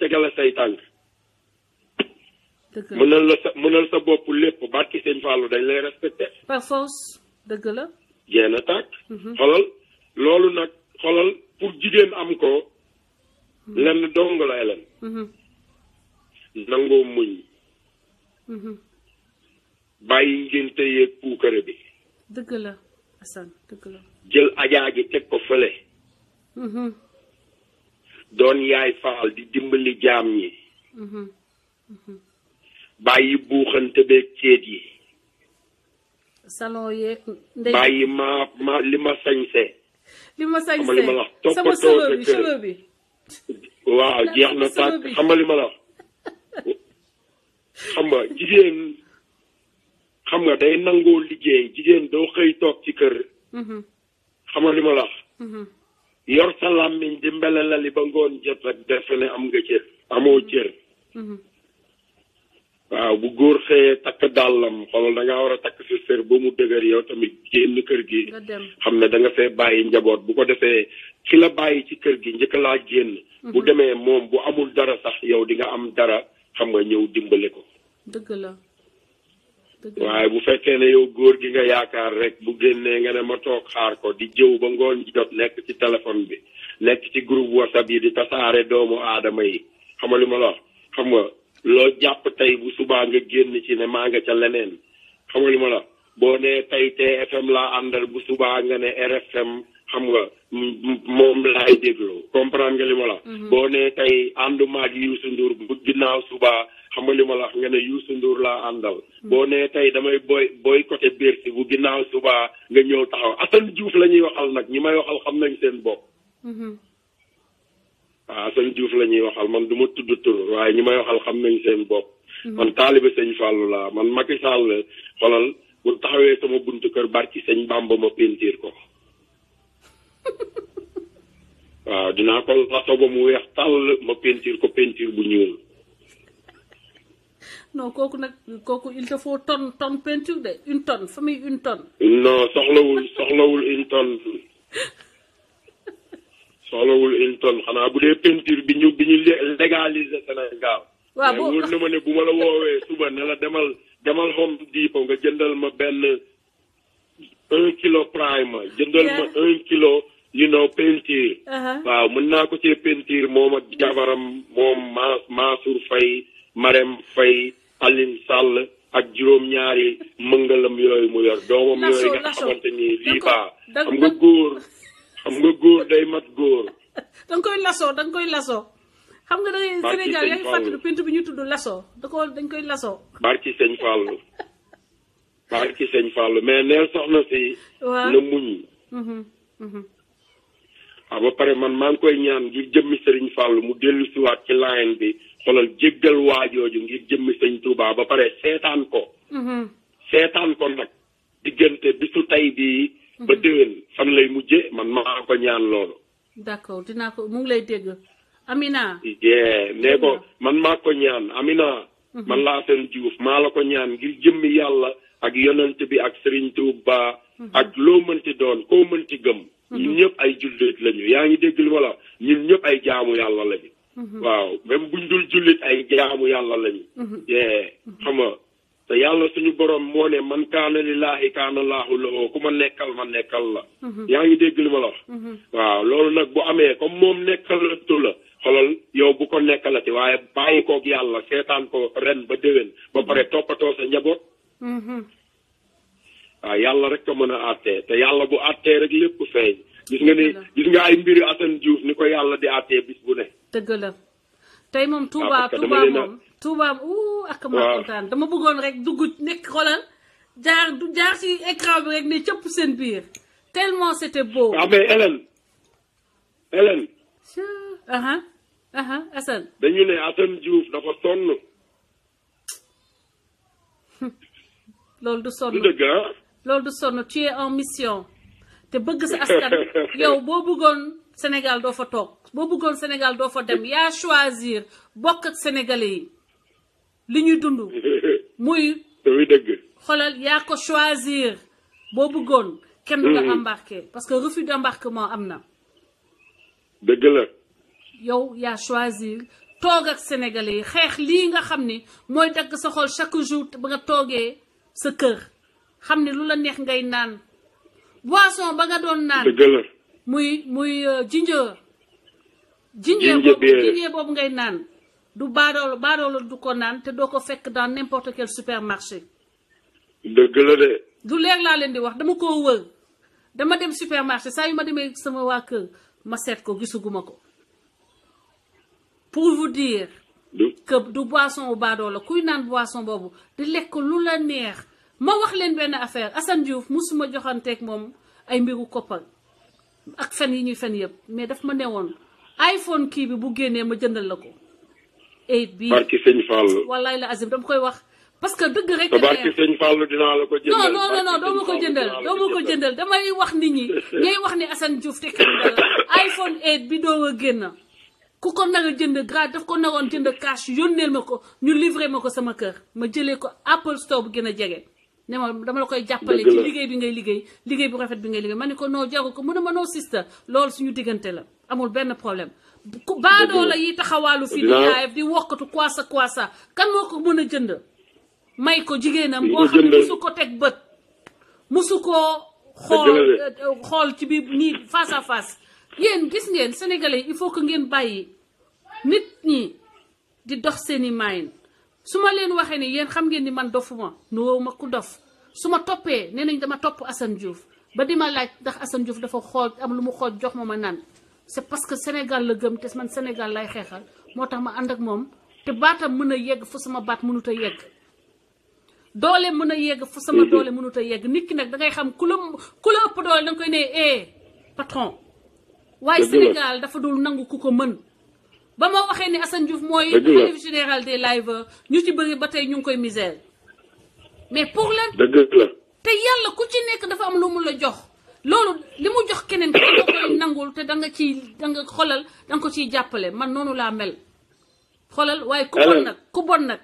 tegale say tànk dëgg la mënal sa bopp lépp barki sëñ Fallou dañ lay respecté par force dëgg la jeena tàkk xolal loolu nag xolal pour jigéen am ko lenn dong la Hélène nangoo muñ bàyyi ngénte yeeg puukare bi dëgg la Assane dëgg la jël ajaa gi teg ko fële doon yaay faal di dimbali jaam ñi bàyyi buuxante beeg ceet yi salon yeeg ndey bàyyi ma li ma sañse li ma sañse xama li ma la wax sama cheveux bi waaw jeex na tàkk xama li ma la wax xam nga jigéen xam nga day nangoo liggéey jigéen doo xëy toog ci kër xam nga li ma la wax yor sa làmmiñ di mbele la li ba ngoon jot rek defe ne am nga cër amoo cër waaw bu góor xëyee takk dàllam xoolal da ngaa war a takk sa sër ba mu dëgër yow tamit génn kër gi xam ne da nga fee bàyyi njaboot bu ko defee ki la bàyyi ci kër gi njëkk laa génn bu demee moom bu amul dara sax yow di nga am dara xam nga ñëw dimbale ko dëgg la waaye bu fekkee ne yow góor gi nga yaakaar rek bu génnee nga ne ma toog xaar ko di jëw ba ngoon jot nekk ci téléphone bi nekk ci groupe WhatsApp yi di tasaare doomu aadama yi xam nga li ma la wax xam nga loo jàpp tey bu subaa nga génn ci ne maa nga ca leneen xam nga li ma la boo nee tey TFM laa àndal bu subaa nga ne RFM xam nga moom laay déglu comprendre nga li ma la boo nee tey ànduma ak Youssou Ndour bu ginnaaw subaa xam nga li ma la nga ne Youssou Ndour laa àndal boo nee tey damay boycotté Bercy bu ginnaaw subaa nga ñëw taxaw Assane Diouf la ñuy waxal nag ñi may waxal xam nañ seen bopp waaw Assane Diouf la ñuy waxal man du ma tudd tur waaye ñi may waxal xam nañ seen bopp man taalibe sëñ Fallou laa man Macky Sall xolal bu taxawee sama buntu kër barki sëñ Bamba ma pentiir ko waaw dinaa ko laso ba mu weex tàll ma pentiir ko pentiir bu ñuul non kooku nag kooku il te faut tonne peinture de une tonne famille une tonne non soxlawul une tonne soxlawul une tonne xanaa bu dee peinture bi ñu légaliser Sénégal waaw mais wóor na ma ne bu ma la woowee suba ne la demal Home Depot nga jëndal ma benn 1 kilo prime jëndal ma 1 kilo peinture waaw mën naa ko cee peinture moom ak jabaram moom Mansour Faye Marème Faye Aline Sall ak juróom-ñaari mëngalam yooyu mu yor doomam yooyu nga xamante ni riba xam nga góor day mat góor danga koy laso xam nga dangay Sénégal yaa ngi fàttali peinture bi ñu tudd laso dañ koy laso barki sëñ Fallou mais neel soxna si na muñ ba pare man maa ngi koy ñaan ngir jëmmi Sëriñ Fallou mu dellu siwaat ci line bi xoolal jéggal waajooju ngir jëmmi sëñ Touba ba pare seetaan ko nag diggante bisu tey bii ba déwén fan lay mujje man maa ko ñaan loolu d'accord dinaa ko mu ngi lay dégg Amina nee ko man maa ko ñaan Amina man laa seen Diouf maa la ko ñaan ngir jëmmi yàlla ak yonent bi ak Sëriñ Touba ak loo mënti doon koo mënti gëm ñun ñëpp ay jullit lañu yaa ngi dégg li ma la ñun ñëpp ay jaamu yàlla lañu waaw même buñ dul jullit ay jaamu yàlla lañu xam nga te yàlla suñu borom moo ne man kaana lillaahi kaana laahu lahu ku ma nekkal la yaa ngi dégg li ma la wax waaw loolu nag bu amee comme moom nekkalatu la xolal yow bu ko nekkalati waaye bàyyi koog yàlla seetaan ko ren ba déwén ba pare toppatoo sa njaboot waaw yàlla rek ko mën a àttee te yàlla bu àttee rek lépp feeñ gis nga ay mbiri Assane Diouf ni ko yàlla di àttee bis bu ne dëgg la tey moom Touba ak ma kontaan dama bëggoon rek dugg nekk xoolal jaar ci écran bi rek ne cëpp seen biir tellement c'était beau waaw mais Hélène Assane dañu ne Assane Diouf dafa sonn loolu du sonn du dëgg loolu du sonn tu es en mission te bëgg sa askan yow boo bëggoon Sénégal doo fa toog boo bëggoon Sénégal doo fa dem yaa choisir bokk ak sénégalais yi li ñuy dund muy dëgg xoolal yaa ko choisir boo bëggoon kenn du la embarqué parce que refus d'embarquement am na dëgg la yow yaa choisir toog ak sénégalais yi xeex lii nga xam ni mooy dagg sa xol chaque jour ba nga toogee sa kër xam ni lu la neex ngay naan boisson ba nga doon naan muy ginger boobu ngay naan du baadoolo du ko naan te doo ko fekk dans n'importe quel supermarché. dëgg la de. du leer laa leen di wax dama koo wër dama dem supermarché saa yu ma demee sama waa kër ma seet ko gisuguma ko pour vous dire que du boisson bu baadoolo kuy naan boisson boobu di lekk lu la neex. ma wax leen benn affaire Assane Diouf musuma joxanteeg moom ay mbiru koppar ak fen yi ñuy fen yëpp mais daf ma newoon iPhone kii bi bu génnee ma jëndal la ko. 8 bii barki sëñ Fallou. wallaay la azim dama koy wax parce que dëgg rek. barki sëñ Fallou dinaa la ko jëndal. non doo ma ko jëndal damay wax nit ñi ñay wax ni Assane Diouf te iPhone 8 bi doo a génn ku ko nar a jënd grade daf ko naroon jënd cash yónneel ma ko ñu livré ma ko sama kër ma jëlee ko Apple Store bu gën a jege. ne ma dama la koy jàppale ci liggéey bi ngay liggéey bu rafet bi ngay liggéey ma ne ko noo jaru ko mu ne ma noo sister loolu suñu diggante la amul benn problème baadoo la yi taxawaalu fii di live di wokkatu kwasa kan moo ko mën a jënd may ko jigéenam boo xam ne musu ko teg bët musu koo xool ci biir nii face à face yéen gis ngeen sénégalais il faut que ngeen bàyyi nit ñi di dox seeni mayin su ma leen waxee ni yéen xam ngeen ni man dofuma nuwoo ma ku dof su ma toppee nee nañ dama topp Assane Diouf ba di ma laaj ndax Assane Diouf dafa xool am lu mu xool jox ma naan c'est parce que Sénégal la gëm te man Sénégal lay xeexal moo tax ma ànd ak moom te baatam mën a yegg fu sama baat mënut a yegg doole mën a yegg fu sama doole mënut a yegg nit ki nag dangay xam ku la ëpp doole danga koy ne patron waaye Sénégal dafa dul nangu ku ko mën ba ma waxee ni Assane Diouf mooy xalif général des liveurs ñu ci bëri ba tey ñu ngi koy misère mais pour lan te yàlla ku ci nekk dafa am lu mu la jox loolu li mu jox keneen ki da koy nangul te danga xolal danga ko ciy jàppale man noonu laa mel xolal waaye ku bon nag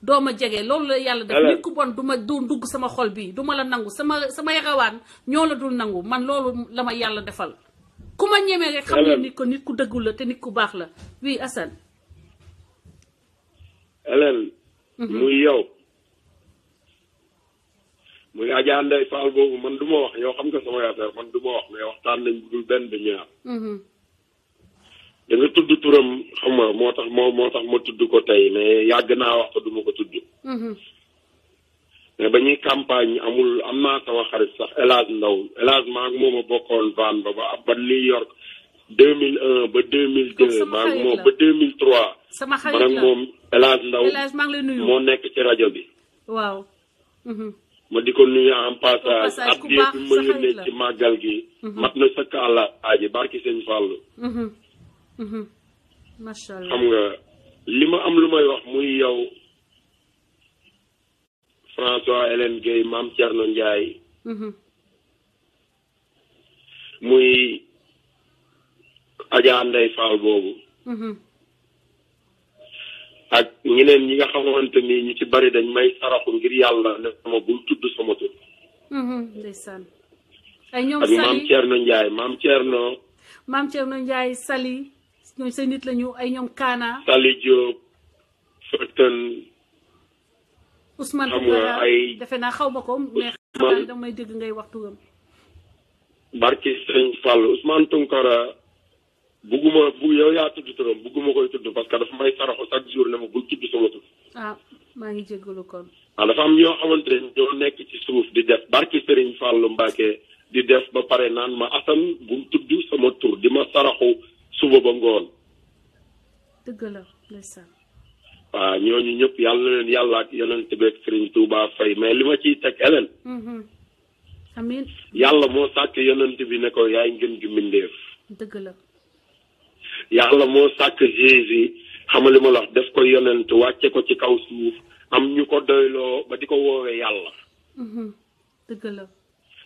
doo ma jege loolu la yàlla def nit ku bon du dugg sama xol bi du ma la nangu samay rawaan ñoo la dul nangu man loolu la ma yàlla defal ku ma ñemee rek xam ne nit ku dëggul la te nit ku baax la oui Assane. Hélène. muy yow. muy Adja Ndeye Fall boobu man du ma wax yow xam nga sama affaire man du ma wax mais waxtaan nañ bu dul benn ba ñaar. da nga tudd turam xam nga moo tax ma tudd ko tey mais yàgg naa wax te du ma ko tudd. mais ba ñuy campagne am naa sama xarit sax El Hadj Ndaw El Hadj maa ngi moom a bokkoon van ba New York 2001 ba 2002 maa ngi moom ba 2003. sama xarit la man ak moom El Hadj Ndaw maa ngi lay nuyu moo nekk ci rajo bi. waaw. ma di ko nuyu en passage at bi ma yónnee ci màggal gi. mat na sëkk àlla aaji barki sëñ Fallou. macha allah xam nga li ma am lu may wax muy yow. François Hélène Gueye Mame Thierno Ndiaye. muy Adja Ndeye Fall boobu. ak ñeneen ñi nga xamante ni ñu ci bari dañ may saraxu ngir yàlla ne sama bul tudd sama tur. ndeysaan. ay ñoom Sali ak Mame Thierno Ndiaye Mame Thierno Ndiaye Sali ñooy say nit lañu ay ñoom Kaana. Sali Diop Fëtën. Ousmane Tounkara defe naa xaw ma ko mais xam naa damay dégg ngay wax turam. barki sëñ Fall Ousmane Tounkara yow yaa tudd turam bugguma koy tudd parce que dafa may saraxu chaque jour ne ma bul tudd sama tur. maa ngi jéggalu kon. dafa am ñoo xamante ne ñoo nekk ci suuf di def barki Serigne Fallou Mbacke di def ba pare naan ma Assane bul tudd sama tur di ma saraxu suba ba ngoon. dëgg la ndeysaan. waaw ñooñu ñëpp yàlla na leen yàlla ak yonent bi ak Serigne Touba fay mais li ma ciy teg Hélène. amiin. yàlla moo sàkk yonent bi ne ko yaay ngeen gi mbindeef. dëgg la. yàlla moo sàkk Jésus xamali ma la wax def ko yonent wàcce ko ci kaw suuf am ñu ko doyloo ba di ko woowee yàlla. dëgg la.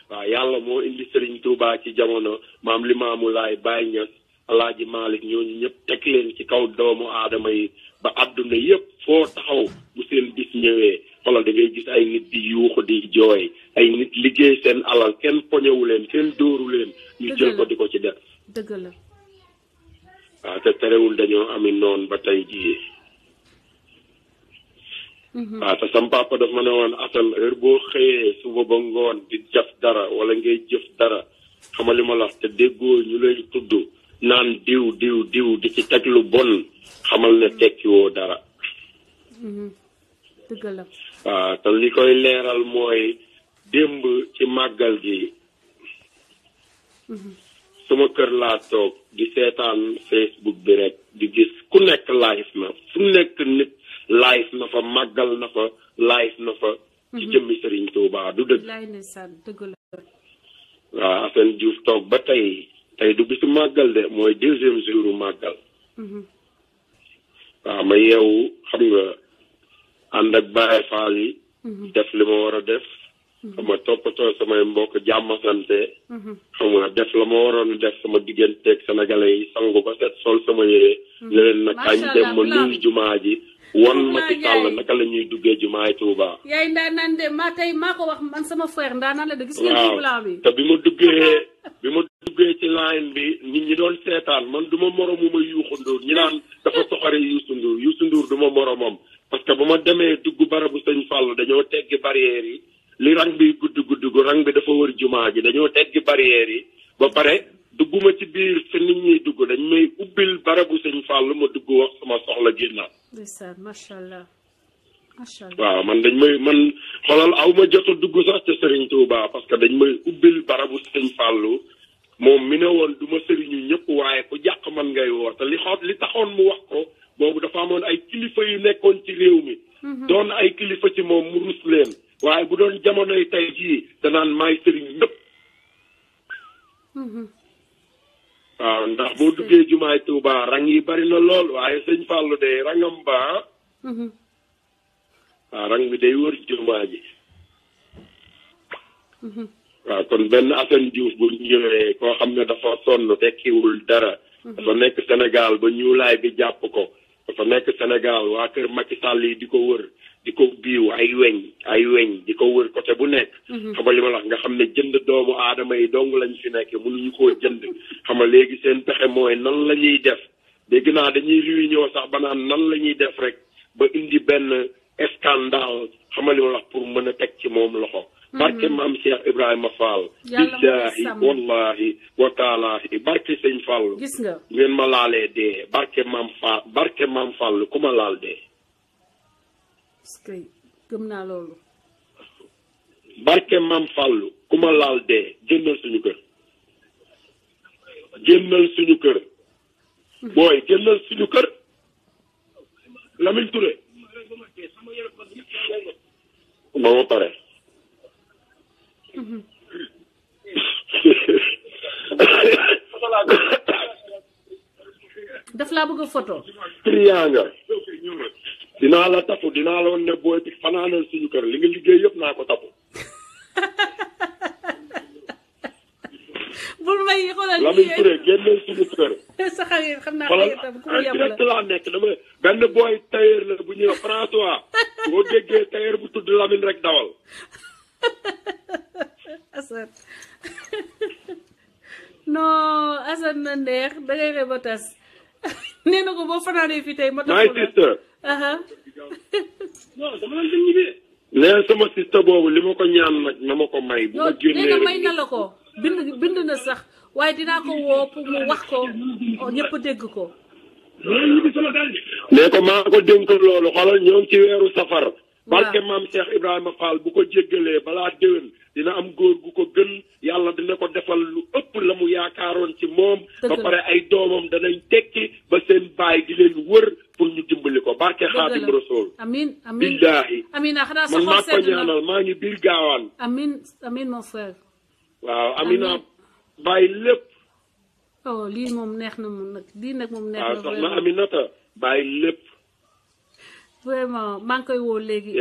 waaw yàlla moo indi Serigne Touba ci jamono maam Limaamu Laay Baay Ñas Alaaji Maalik ñooñu ñëpp teg leen ci kaw doomu aadama yi ba àdduna yëpp foo taxaw bu seen bis ñëwee xoolal da ngay gis ay nit di yuuxu di jooy ay nit liggéey seen alal kenn poñewu leen kenn dóoru leen. ñu jël ko di ko ci def. dëgg la. waaw te terewul dañoo ami noon ba tey jii. waaw te sam papa daf ma ne woon Assane heure boo xëyee suba ba ngoon di jëf dara wala ngay jëf dara xamal li ma la wax te déggoo ñu lay tudd naan diw di ci teg lu bon xamal ne tekkiwoo dara. dëgg la. waaw te li koy leeral mooy démb ci màggal gi. suma kër laa toog di seetaan Facebook bi rek di gis ku nekk live na fu nekk nit live na fa màggal na fa live na fa. ci jëmmi Serigne Touba du dëgg. dëgg la. waaw Assane Diouf toog ba tey du bisu màggal de mooy 2e jouru màggal. waaw ma yeewu xam nga ànd ak Baye Fall yi. def li ma war a def. xam nga toppatoo samay mbokk jàmm sante. xam nga def la ma waroon def sama digganteeg sénégalais yi sangu ba set sol sama yére. leen nag kañ dem ma nuyu jumaa ji. won Macky Sall naka la ñuy duggee jumaay Touba. yaay ndaanaan de maa ko wax man sama frère ndaanaan la de gis ngeen blanc bi. te bi ma duggee ci line bi nit ñi doon seetaan man du ma moromuma Youssou Ndour ñi naan dafa soxare Youssou Ndour du ma moromam. parce que ba ma demee dugg barabu sëñ Fall dañoo teggi barrières yi li rang bi gudd rang bi dafa wër jumaa ji dañoo teggi barrières yi ba pare dugguma ci biir fi nit ñi dugg dañ may ubbil barabu sëñ Fall ma dugg wax sama soxla génnaat. ndeysaan macha allah. waaw man xoolal aw ma jot a dugg sax ca Serigne Touba parce que dañ may ubbil barabu sëñ Fallu moom mi ne woon du ma sëriñu ñëpp waaye ku jàq man ngay woo te li taxoon mu wax ko boobu dafa amoon ay kilifa yu nekkoon ci réew mi. doon ay kilifa ci moom mu rus leen waaye bu doon jamonoy tey jii danaan maay sëriñ ñëpp. waaw ndax boo duggee jumaay Touba rang yi bari na lool waaye sëñ Fallu de rangam ba. waaw rang bi day wër jumaa ji. waaw kon benn Assane Diouf bu ñëwee koo xam ne dafa sonn tekkiwul dara. dafa nekk Sénégal ba ñuulaay bi jàpp ko. dafa nekk Sénégal waa kër Macky Sall yi di ko wër di ko biiw ay weñ di ko wër côté bu nekk. xam nga li ma la wax nga xam ne jënd doomu aadama yi dong lañ fi nekk mënuñu koo jënd. xam nga léegi seen pexe mooy nan la ñuy def dégg naa dañuy réunion sax ba naan nan la ñuy def rek ba indi benn scandale xam nga li ma la wax pour mën a teg ci moom loxo. barke maam Cheikh Ibrahima Fall. billahi wallahi wa taalaahi barke sëñ Fall. gis nga ngeen ma laalee dee barke maam Fall ku ma laal dee. parce que gëm naa loolu. barke maam Fall ku ma laal dee génnal suñu kër. génnal suñu kër. booy génnal suñu kër. Lamine Touré. ba ma pare. daf laa bëgg a photo. trianga dinaa la tapu dinaa la woon ne booy bi fanaanal suñu kër li nga liggéey yëpp naa ko tapu. bul may xoolal Lamine Touré génneel suñu kër. sa xarit xam naa xaritam ku mu yem la direct laa nekk dama benn booy tailleur la bu ñëw François boo déggee tailleur bu tudd Lamine rek dawal. Assane non Assane na neex da ngay reba tas nee na ko boo fanaanee fii tey ma tax my sister non dama la dem ñibbi nee sama sister boobu li ma ko ñaan nag na ma ko may bu ma génnee nee na may na la ko bind na sax waaye dinaa ko woo pour mu wax ko ñëpp dégg ko nee ko maa ko dénk loolu xoolal ñoo ngi ci weeru safar barke maam Cheikh Ibrahima Fall bu ko jéggalee balaa déwén dina am góor gu ko gën yàlla dina ko defal lu ëpp la mu yaakaaroon ci moom ba pare ay doomam danañ tekki ba seen baay di leen wër pour ñu dimbali ko barke Xaadim Rasul amin billaahi amina xanaa man maa ko ñaanal maa ngi biir gaawaan amin mon frère waaw amina bàyyi lépp oh lii moom neex na moom nag lii nag moom neex na waaw soxna Aminata bàyyi lépp vraiment maa ngi koy woo léegi.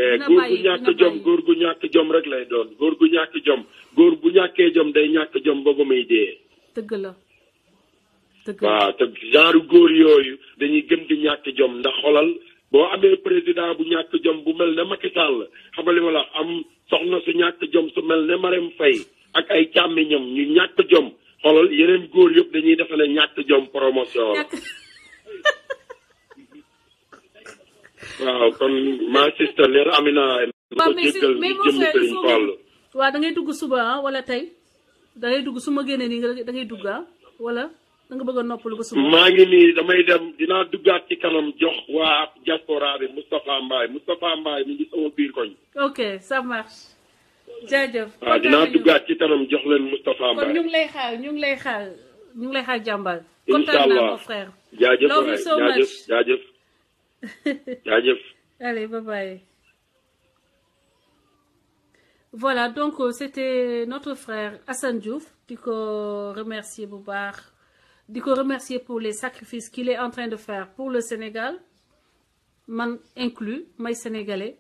góor gu ñàkk jom rek lay doon góor gu ñàkk jom góor bu ñàkkee jom day ñàkk jom ba ba may dee. dëgg la. waaw te genre góor yooyu dañuy gën di ñàkk jom ndax xolal boo amee président bu ñàkk jom bu mel ne Macky Sall xam nga li ma la am soxna su ñàkk jom su mel ne Marème Faye ak ay càmmiñam ñu ñàkk jom xolal yeneen góor yëpp dañuy defe ne ñàkk jom promotion la. waaw kon ma sister leer Amina waaw mais mon frère il faut waaw da ngay dugg suba wala tey da ngay dugg su ma génnee nii da ngay dugg wala da nga bëgg a noppalu ko suba. maa ngi nii damay dem dinaa duggaat ci kanam jox waa diaspora bi Moustapha Mbaye mi ngi sama biir koñ. ok ça marche. jaajëf. waaw dinaa duggaat ci kanam jox leen Moustapha Mbaye. kon ñu ngi lay xaar jàmbal. kontaan naa mon frère. jaajëf love you so much jaajëf. allez bye bye. Voilà, donc c'était notre frère Assane Diouf di ko remercier bu baax di ko remercier pour les sacrifices qu'il est en train de faire pour le Sénégal man inclus may sénégalais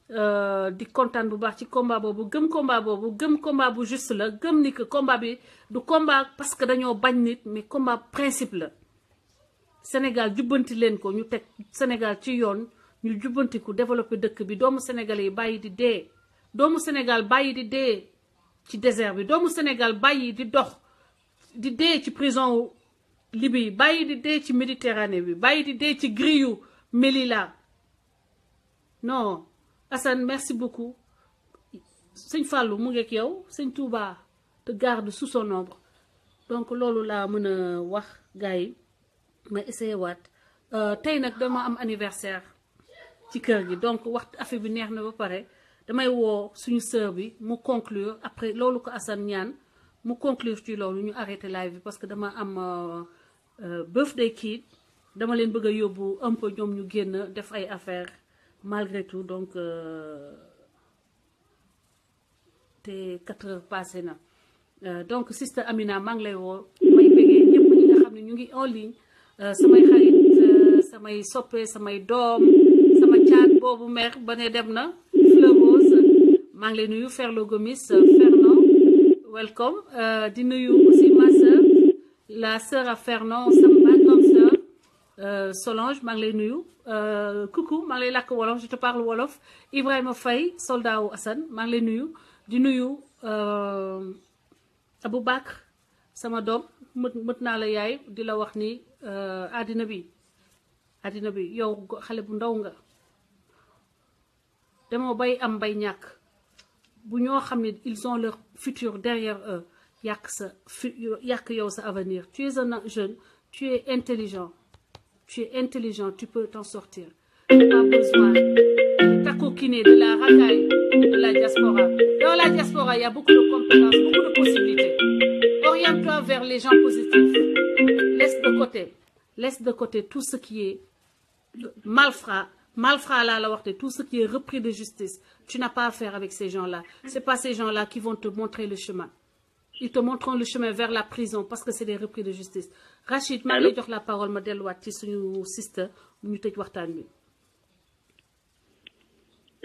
di kontaan bu baax ci combat boobu gëm combat bu juste la gëm ni que combat bi du combat parce que dañoo bañ nit mais combat principe la Sénégal jubbanti leen ko ñu teg Sénégal ci yoon ñu jubbantiku développer dëkk bi doomu sénégalais yi bàyyi di dee doomu Sénégal bàyyi di dee ci désert bi doomu Sénégal bàyyi di dox di dee ci prison Libye bàyyi di dee ci Méditerranée bi bàyyi di dee ci grille Melilla non Assane merci beaucoup sëñ Fallou mu ngi ak yow sëñ Touba te garde sous son ombre donc loolu laa mën a wax gars yi ma essayé waat tey nag dama am anniversaire ci kër gi donc wax affaire bi neex na ba pare damay woo suñu sœur bi mu conclure après loolu ko Assane ñaan mu conclure ci loolu ñu arrêté live bi parce que dama am birthday kid dama leen bëgg a yóbbu un peu ñoom ñu génn def ay affaires malgré tout donc te 4 heures passé na donc sister Amina maa ngi lay woo may bëggee ñëpp ñi nga xam ne ñu ngi en ligne samay xarit samay soppe samay doom sama caat boobu mer ba ne dem na maa ngi lay nuyu Ferlo Gomis Fernand welcome di nuyu aussi ma sœur la sœur à Fernand ma grande sœur Solange maa ngi lay nuyu coucou maa ngi lay làkk wolof je te parle wolof Ibrahima Faye soldat wu Assane maa ngi lay nuyu di nuyu Aboubacry sama doom mët naa la yaay di la wax ni àddina bi yow xale bu ndaw nga demoo bay am bay ñàkk bu ñoo xam ne ils ont leur futur derrière eux yàq yow sa avenir tu es un jeune tu es intelligent tu peux t'en sortir tu n'as pas besoin de t'acoquiner de la racaille de la diaspora. Dans la diaspora il y a beaucoup de compétences, beaucoup de possibilités. Oriente-toi vers les gens positifs, laisse de côté tout ce qui est malfrat là la waxte tout ce qui est repris de justice. Tu n'as pas à faire avec ces gens-là. C'est pas ces gens-là qui vont te montrer le chemin. Ils te montreront le chemin vers la prison parce que c'est des repris de justice. Rachid maa ngi lay jox la parole ma delluwaat ci suñu sister ñu tëj waxtaan bi.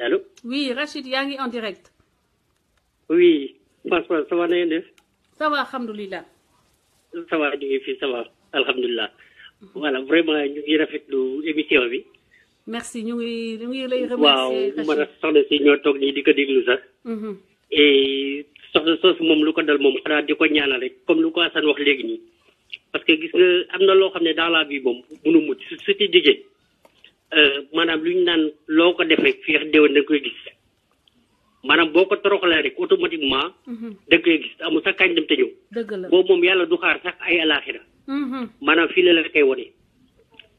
Allô? Oui, Rachid yaa ngi en direct. Oui, François, ça va na ngeen def? Ça va alhamdulilah. Ça va ñu ngi fi ça va alhamdulilah. Voilà vraiment ñu ngi rafetlu émission bi. Merci ñu ngi lay remercier. waaw man soxna si ñoo toog nii di ko déglu sax. et soxna soosu moom lu ko dal moom xanaa di ko ñaanal rek comme lu ko Assane wax léegi nii. parce que gis nga am na loo xam ne dans la vie moom mënu mucc su ci jigéen maanaam lu ñu naan loo ko defee fii ak déwén da nga koy gis maanaam boo ko toroxalee rek automatiquement. da nga koy gis amul sax kañ dem te ñëw. dëgg la boobu moom yàlla du xaar sax ay alaaxira. maanaam fii la koy wone.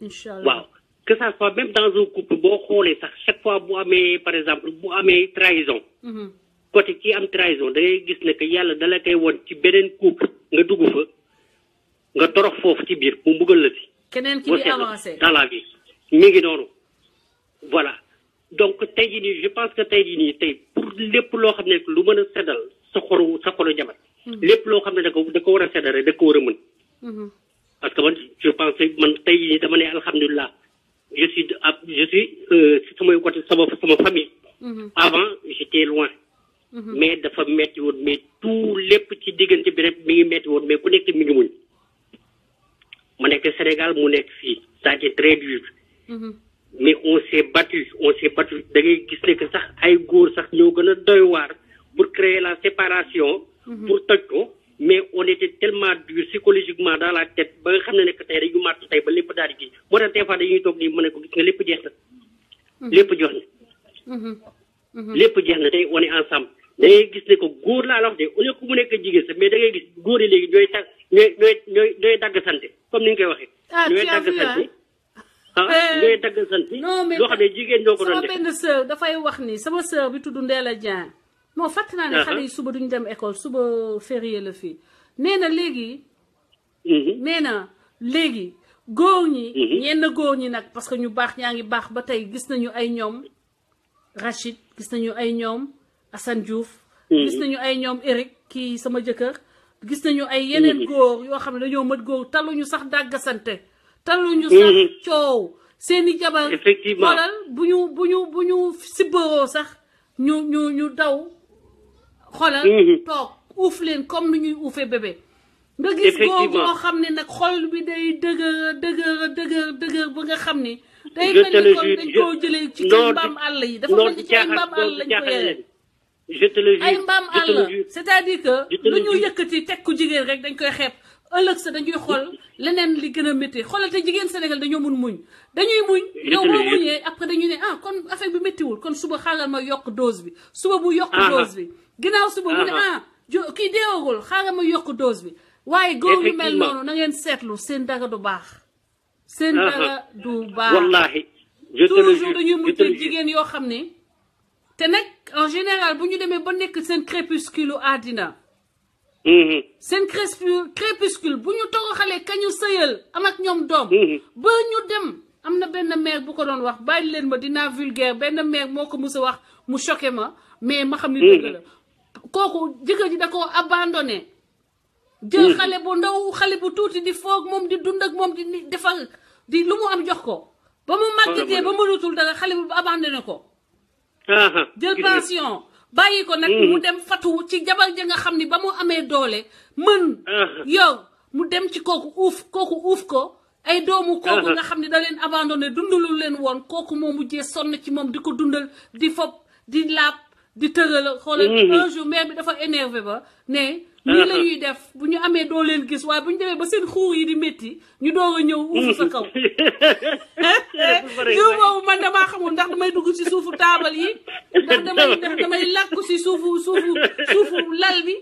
incha allah waaw. que ça soit même dans un couple boo xoolee sax chaque fois bu amee par exemple bu amee trahison. côté kii am trahison da ngay gis ne que yàlla dala koy won ci beneen couple nga dugg fa nga torox foofu ci biir mu mbugal la si. keneen ki di avancé dans la vie mi ngi noonu. voilà donc tey jii nii je pense que tey jii nii tey pour lépp loo xam ne lu mën a seddal sa xolu jabar. lépp loo xam ne da ko war a seddal rek da ko war a mën. parce que man je pense man tey jii nii dama ne alhamdulilah. je suis sama côté sama famille. avant j'étais loin. mais dafa metti woon mais tout lépp ci diggante bi rek mi ngi metti woon mais ku nekk mi ngi muñ. ma nekk Sénégal mu nekk fii ça a été très dur. mais on s'est battu da ngay gis ne que sax ay góor sax ñoo gën a doy waar pour créer la séparation. pour toj ko mais on était tellement dur psychologiquement dans la tête ba nga xam ne que tey dañu màtt tey ba lépp daal di kii moo tax des fois dañuy toog nii mu ne ko gis nga lépp jeex na lépp jox na lépp jeex na tey on est ensemble da ngay gis ne ko góor laa la wax de au lieu que mu nekk jigéen sax mais da ngay gis góor yi léegi ñooy ñooy dagg sante comme ni nga koy waxee ñooy dagg sante ñooy dagg sante loo xam ne jigéen ñoo ko doon def sama benn sœur dafay wax ni sama sœur bi tudd Ndella Dieng moo fàtt naa ne xale yi suba duñu dem école suba férié la fii nee na léegi góor ñi ñenn góor ñi nag parce que ñu baax ñaa ngi baax ba tey gis nañu ay ñoom Rachid gis nañu ay ñoom Assane Diouf gis nañu ay ñoom Eric kii sama jëkkër gis nañu ay yeneen góor yoo xam ne dañoo mët góor taluñu sax dàggasante taluñu sax coow seeni jabar xoolal bu ñu sibbaroo sax ñu daw xoolal toog uuf leen comme ni ñuy uufee bébé nga gis góor boo xam ne nag xol bi day dëgër ba nga xam ni day mel ni kon dañ koo jëlee ci kay mbaam àll yi dafa mel ni ci ay mbaam àll lañ ko yore ay mbaam àll c'est-à-dire que lu ñu yëkkati teg ku jigéen rek dañ koy xeeb ëllëg sa dañuy xool leneen li gën a métti xoolal te jigéen Sénégal dañoo muñ dañuy muñ yow boo muñee après dañuy ne kon affaire bi méttiwul kon suba xaaral ma yokk dose bi suba bu yokk dose bi ginnaaw suba mu ne kii deewagul xaaral ma yokk dose bi waaye góor yu mel noonu na ngeen seetlu seen dara du baax seen dara du baax wallaahi toujours dañuy mujjee jigéen yoo xam ne te nag en général bu ñu demee ba nekk seen crépuscule àddina seen crépuscule bu ñu toroxalee kañu sëyal am ak ñoom doom ba ñu dem am na benn mère bu ko doon wax bàyyi leen ma dinaa vulgaire benn mère moo ko mus a wax mu choqué ma mais ma xam ni dëgg la kooku jëkkër ji da ko abandonné jël xale bu ndaw xale bu tuuti di foog moom di dund ak moom di defal di lu mu am jox ko ba mu màggatee ba mënatul dara xale bu abandonné ko jël pension bàyyi ko nag mu dem fatu ci jabar ja nga xam ni ba mu amee doole mën yow mu dem ci kooku uuf ko ay doomu kooku nga xam ne da leen abandonné dundalu leen woon kooku moo mujjee sonn ci moom di ko dundal di fob di laab di tëral xoolal un jour mère bi dafa énervé ba ne nii la ñuy def bu ñu amee doo leen gis waaye bu ñu demee ba seen xuur yi di métti ñu doog a ñëw uufu sa kaw yow boobu man damaa xamul ndax damay dugg ci suufu taabal yi ndax damay làkku ci suufu lal bi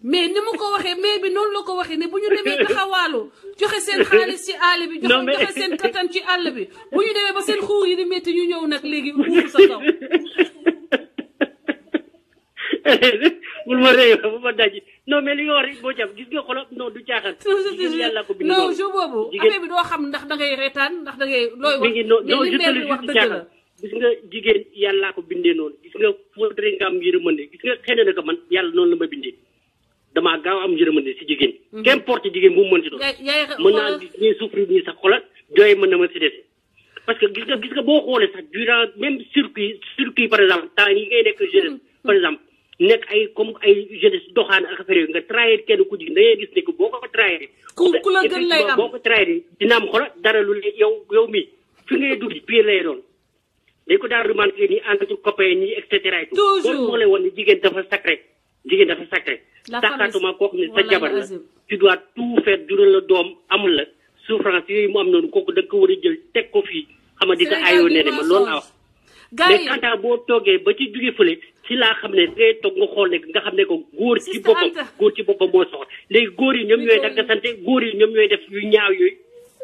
mais ni mu ko waxee mais bi noonu la ko waxee ne bu ñu demee taxawaalu joxe seen xaalis ci àll bi joxe seen kattan ci àll bi bu ñu demee ba seen xuur yi di métti ñu ñëw nag léegi uufu sa kaw bul ma réew bu ma daji non mais li nga wax rek boo jàpp gis nga xoolal non du caaxaan. yàlla ko bind non jour boobu affaire bi doo xam ndax da ngay reetaan ndax da ngay looy wax. non je te le wax dëgg la gis nga jigéen yàllaa ko bindee noonu gis nga faudrait nga am yërmande gis nga xëy na man yàlla noonu la ma bindee damaa gaaw am yërmande si jigéen. qu'importe jigéen bu mu mën ci doon. mën naa ñuy souffrir nii sax xoolal jooy mën na ma si dese. parce que gis nga boo xoolee sax durant même circuit par exemple temps yi ngay nekk jeunesse par exemple. nekk ay comme ay jeunesse doxaan ak affaire yooyu nga trahir kenn ku jigéen da ngay gis ne que boo ko trahir. ku la gën lay am boo ko trahir dina am xoolal dara lu yow mii fi ngay dugg pire lay doon. dañ ko daal remarqué ni entre copains ñi et cetera et tout. toujours boo xoolee woon ne jigéen dafa sacré. taxaatuma koo xam ne sa jabar la tu dois tout faire jural la doom amul la souffrance yooyu mu am noonu kooku da nga ko war a jël teg ko fii xam nga di ko ayoo nee ma loolu laa wax. mais quant boo toogee ba ci jóge fële si laa xam ne ngay toog nga xool ne nga xam ne ko góor ci boppam moo soxla léegi góor yi ñoom ñooy daggasante góor yi ñoom ñooy def yu ñaaw yooyu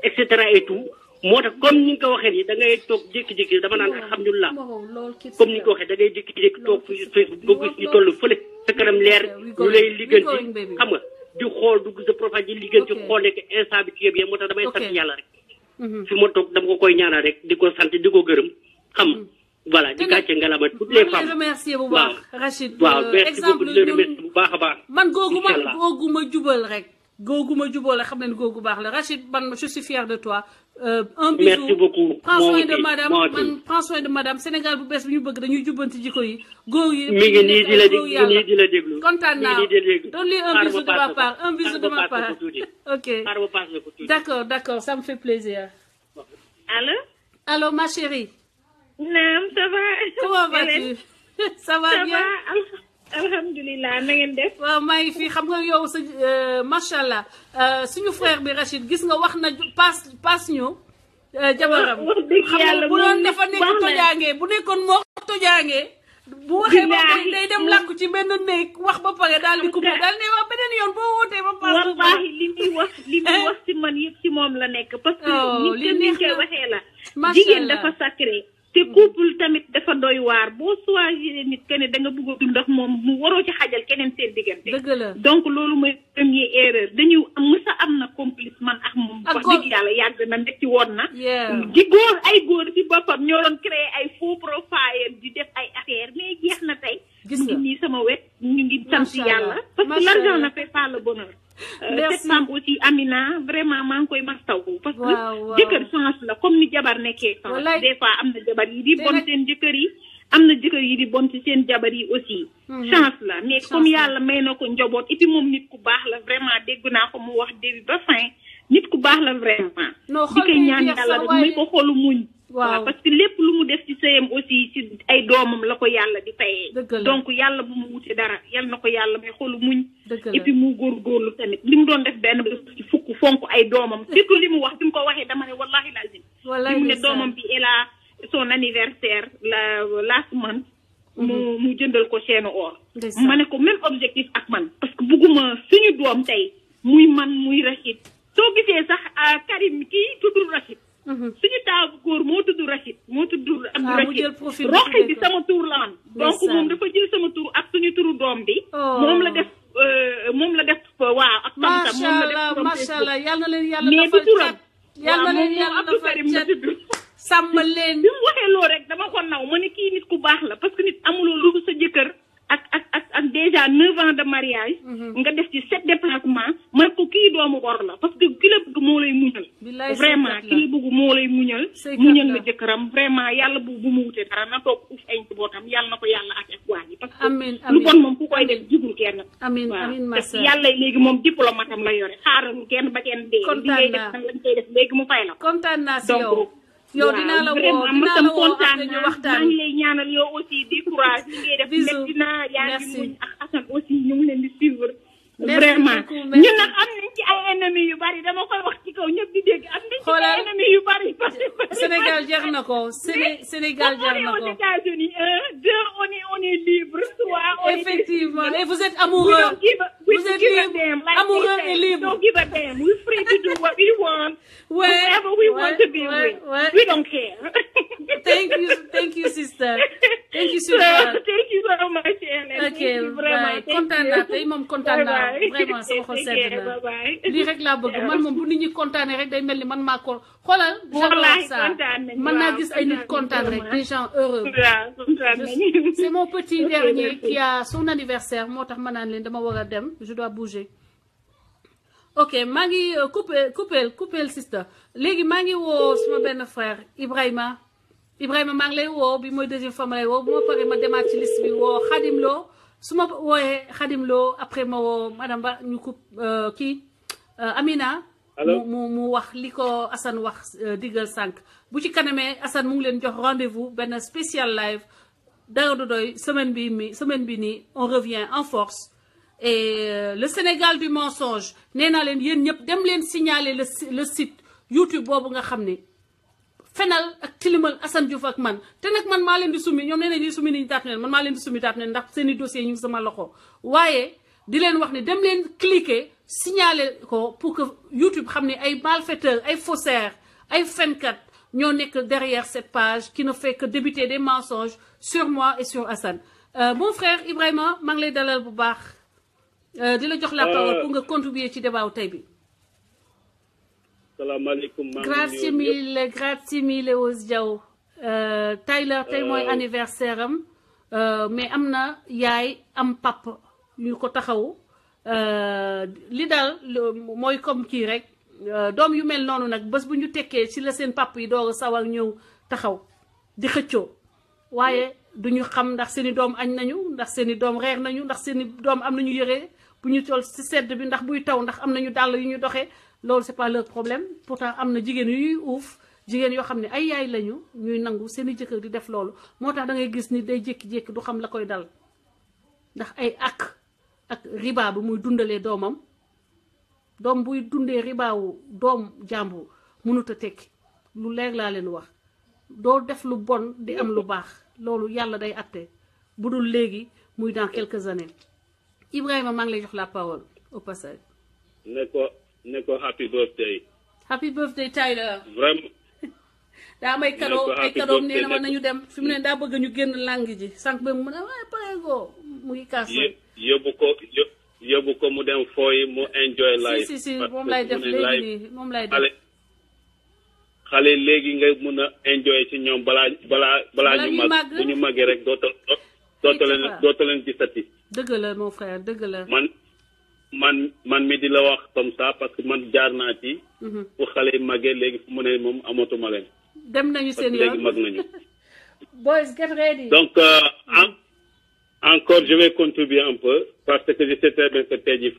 et cetera et tout moo tax comme ni nga ko waxee nii da ngay toog jékki-jékki dama naan alhamdulilah comme ni nga ko waxee da ngay jékki-jékki toog Facebook gis ñu toll fële sa kanam leer ñu lay ligganti xam nga di xool dugg sa profil di ligganti xool ne que instant bi kii moo tax damay sant yàlla rek fi ma toog dama ko koy ñaanal rek di ko sant di ko gërëm xam voilà di gàcce ngalama toutes les femmes remercier bu baax Rachid merci beaucoup di remercier bu baax a baax man googuma jubal rek googuma jubal xam ne googu baax la Rachid man je suis fière de toi un bisou merci beaucoup prends soin de madame man prends soin de madame Sénégal bu bees bi ñu bëgg dañuy jubbanti jikko yi góor yi mi ngi nii di la déglu kontaan naa donne-lui un bisou de ma part un bisou de ma part ok d'accord ça me fait plaisir allô ma chérie naam ça va. comment vas-tu ça va bien alhamdulilah na ngeen def. waaw maa ngi fii xam nga yow sa macha allah suñu frère bi Rachid gis nga wax na paas ñu. jabaram wax dëgg yàlla bu doon dafa nekk tojaangee bu nekkoon moo tojaangee bu waxee ba day dem làkku ci benn néeg wax ba pare daal di coupé daal ne wax beneen yoon boo wootee ba pare wallahi li muy wax ci man yëpp ci moom la nekk parce que ni koy waxee la jigéen dafa sacré te couple tamit dafa doy waar boo choisir nit que ne da nga bëgg a dund ak moom mu waroo ci xajal keneen seen diggante donc loolu mooy première erreur dañu mësa am na complice man ak moom wax dëgg yàlla yàgg na nekk ci woon na di góor ay góor ci boppam ñoo doon créer ay faux profile di def ay affaire mais jeex na tey mu ngi nii sama wet ñu ngi sant yàlla parce que l'argent ne fait pas le bonheur cette femme aussi Amina vraiment maa ngi koy mastaw parce que jëkkër chance la comme ni jabar nekkee chance des fois am na jabar yi di bon seen jëkkër yi am na jëkkër yi di bon ci seen jabar yi aussi chance la mais comme yàlla may na ko njaboot et puis moom nit ku baax la vraiment dégg naa ko mu wax début ba fin nit ku baax la vraiment di koy ñaan yàlla rek may ko xolu muñ waaw parce que lépp lu mu def ci sëyam aussi ci ay doomam la ko yàlla di fayee donc yàlla bu mu wute dara yal na ko yàlla may xolu muñ et puis mu góorgóorlu tamit li mu doon def benn bés ci fukk fonk ay doomam surtout li mu wax bi mu ko waxee dama ne wallahi lazim li mu ne doomam bi et la son anniversaire la last month mu jëndal ko chaîne or ma ne ko même objectif ak man parce que bugguma suñu doom tey muy man muy Rachid soo gisee sax Karim kii tuddul Rachid suñu taaw góor moo tudd Rachid moo tudd Abdou Rachid roxi bi sama tur la am donc moom dafa jël sama tur ak suñu turu doom bi moom la def waaw ak tamtam moom la def macha allah yal na leen yàlla defal cat yal na leen yàlla defal cat sàmm leen bi mu waxee loo rek dama ko naw ma ne kii nit ku baax la parce que nit amuloo lu sa jëkkër ak déjà 9 ans de mariage nga def ci 7 déplacements man ko kii doomu gor la parce que ki la bëgg moo lay muñal vraiment ki la bëgg moo lay muñal la jëkkëram vraiment yàlla bu mu wutee dara na toog uf ay bootam yàlla na ko yàlla ak waa yi parce que lu bon moom ku koy def jigul kenn amiin amiin ma sœur yàlla léegi moom diplomate am la yore xaaral kenn ba kenn dee li ngay def nag lañ koy def léegi mu fay la kontaan naa si yow dinaa la woo ak ñu waxtaan maa ngi lay ñaanal yow aussi di courage li ngay def metti na yaa ngi muñ ak Assane aussi ñu ngi leen di suivre vraiment ñun nag am nañ ci ay ennemis yu bari dama koy wax ci kaw ñëpp di dégg am nañ ci ay ennemis yu bari Sénégal jeex na ko Sénégal jeex na ko aux États-Unis deux on est libre soit effectivement et vous êtes amoureux vous êtes libre amoureux et libre don't give a damn we're free to do what we want whoever we want to be with we don't care thank you sister thank you super thank you so much ok bye kontaan naa tey moom kontaan naa vraiment sama xol sedd na lii rek laa bëgg man moom bu nit ñi kontaanee rek day mel ni man maa ko xoolal j'adore ça man naa gis ay nit kontaan rek des gens heureux c'est mon petit dernier qui a son anniversaire moo tax ma naan leen dama war a dem je dois bouger ok maa ngi coupel sister léegi maa ngi woo suma benn frère Ibrahima maa ngi lay woo bi mooy deuxième fois ma lay woo bu ma paree ma demaat ci liste bi woo Khadim Lo su ma wooyee Khadim Lo après ma woo madame Ba ñu kii Amina mu wax li ko Assane wax diggal sànq bu ci kanamee Assane mu ngi leen jox rendez-vous benn spécial live dara du doy semaine bi nii on revient en force et le Sénégal du mensonge nee naa leen yéen ñëpp dem leen signaler le site YouTube boobu nga xam ne fenal ak tilimal Assane Diouf ak man te nag man maa leen di summi ñoom nee nañ di summi niñu taat neen man maa leen di summi taat neen ndax seeni dossier ñu ngi sama loxo waaye di leen wax ne dem leen cliquer signaler ko pour que YouTube xam ne ay malfaiteurs ay faussaires ay fenkat ñoo nekk derrière cette page qui ne fait que débiter des mensonges sur moi et sur Assane mon frère Ibrahima maa ngi lay dalal bu baax di la jox la parole pour nga contribuer ci débat tey bi. salaamaaleykum. grazie mille Ous Diaw Tyler tey mooy anniversaire am mais am na yaay am pap ñu ko taxaw li daal mooy comme kii rek doom yu mel noonu nag bés bu ñu tekkee ci la seen pap yi doog a sawar ñëw taxaw di xëccoo waaye duñu xam ndax seeni doom añ nañu ndax seeni doom reer nañu ndax seeni doom am nañu yëre bu ñu toll ci sedd bi ndax buy taw ndax am nañu dàll yu ñu doxee loolu c'est pas leur problème pourtant am na jigéen yuy uuf jigéen yoo xam ne ay yaay lañu ñuy nangu seeni jëkkër di def loolu moo tax da ngay gis ni day jékki-jékki du xam la koy dal ndax ay ak riba bi muy dundalee doomam doom buy dundee ribaawu doom jàmbur mënut a tekki lu leer laa leen wax doo def lu bon di am lu baax loolu yàlla day atte bu dul léegi muy dans quelques années Ibrahima maa ngi lay jox la parole au passage. ne ko happy birthday. happy birthday Tyler. vraiment. daa am ay cadeau nee na ma nañu dem fi mu ne daa bëgg ñu génn langue ji sànq ba mu ne waaye pareegoo mu ngi kaas. yóbbu ko mu dem fooyi mu enjoy life. si moom lay def léegi nii moom lay def. xale léegi nga mun a enjoy ci ñoom balaa ñu mag bu ñu màggee rek doota leen gisati. dëgg la mon frère dëgg la. man mi di la wax comme ça parce que man jaar naa ci. fu xale yi màggee léegi fu mu ne moom amatuma leen. dem nañu seen yoon léegi mag nañu. boys get ready. donc encore je vais contribuer un peu parce que je sais très bien que tey jii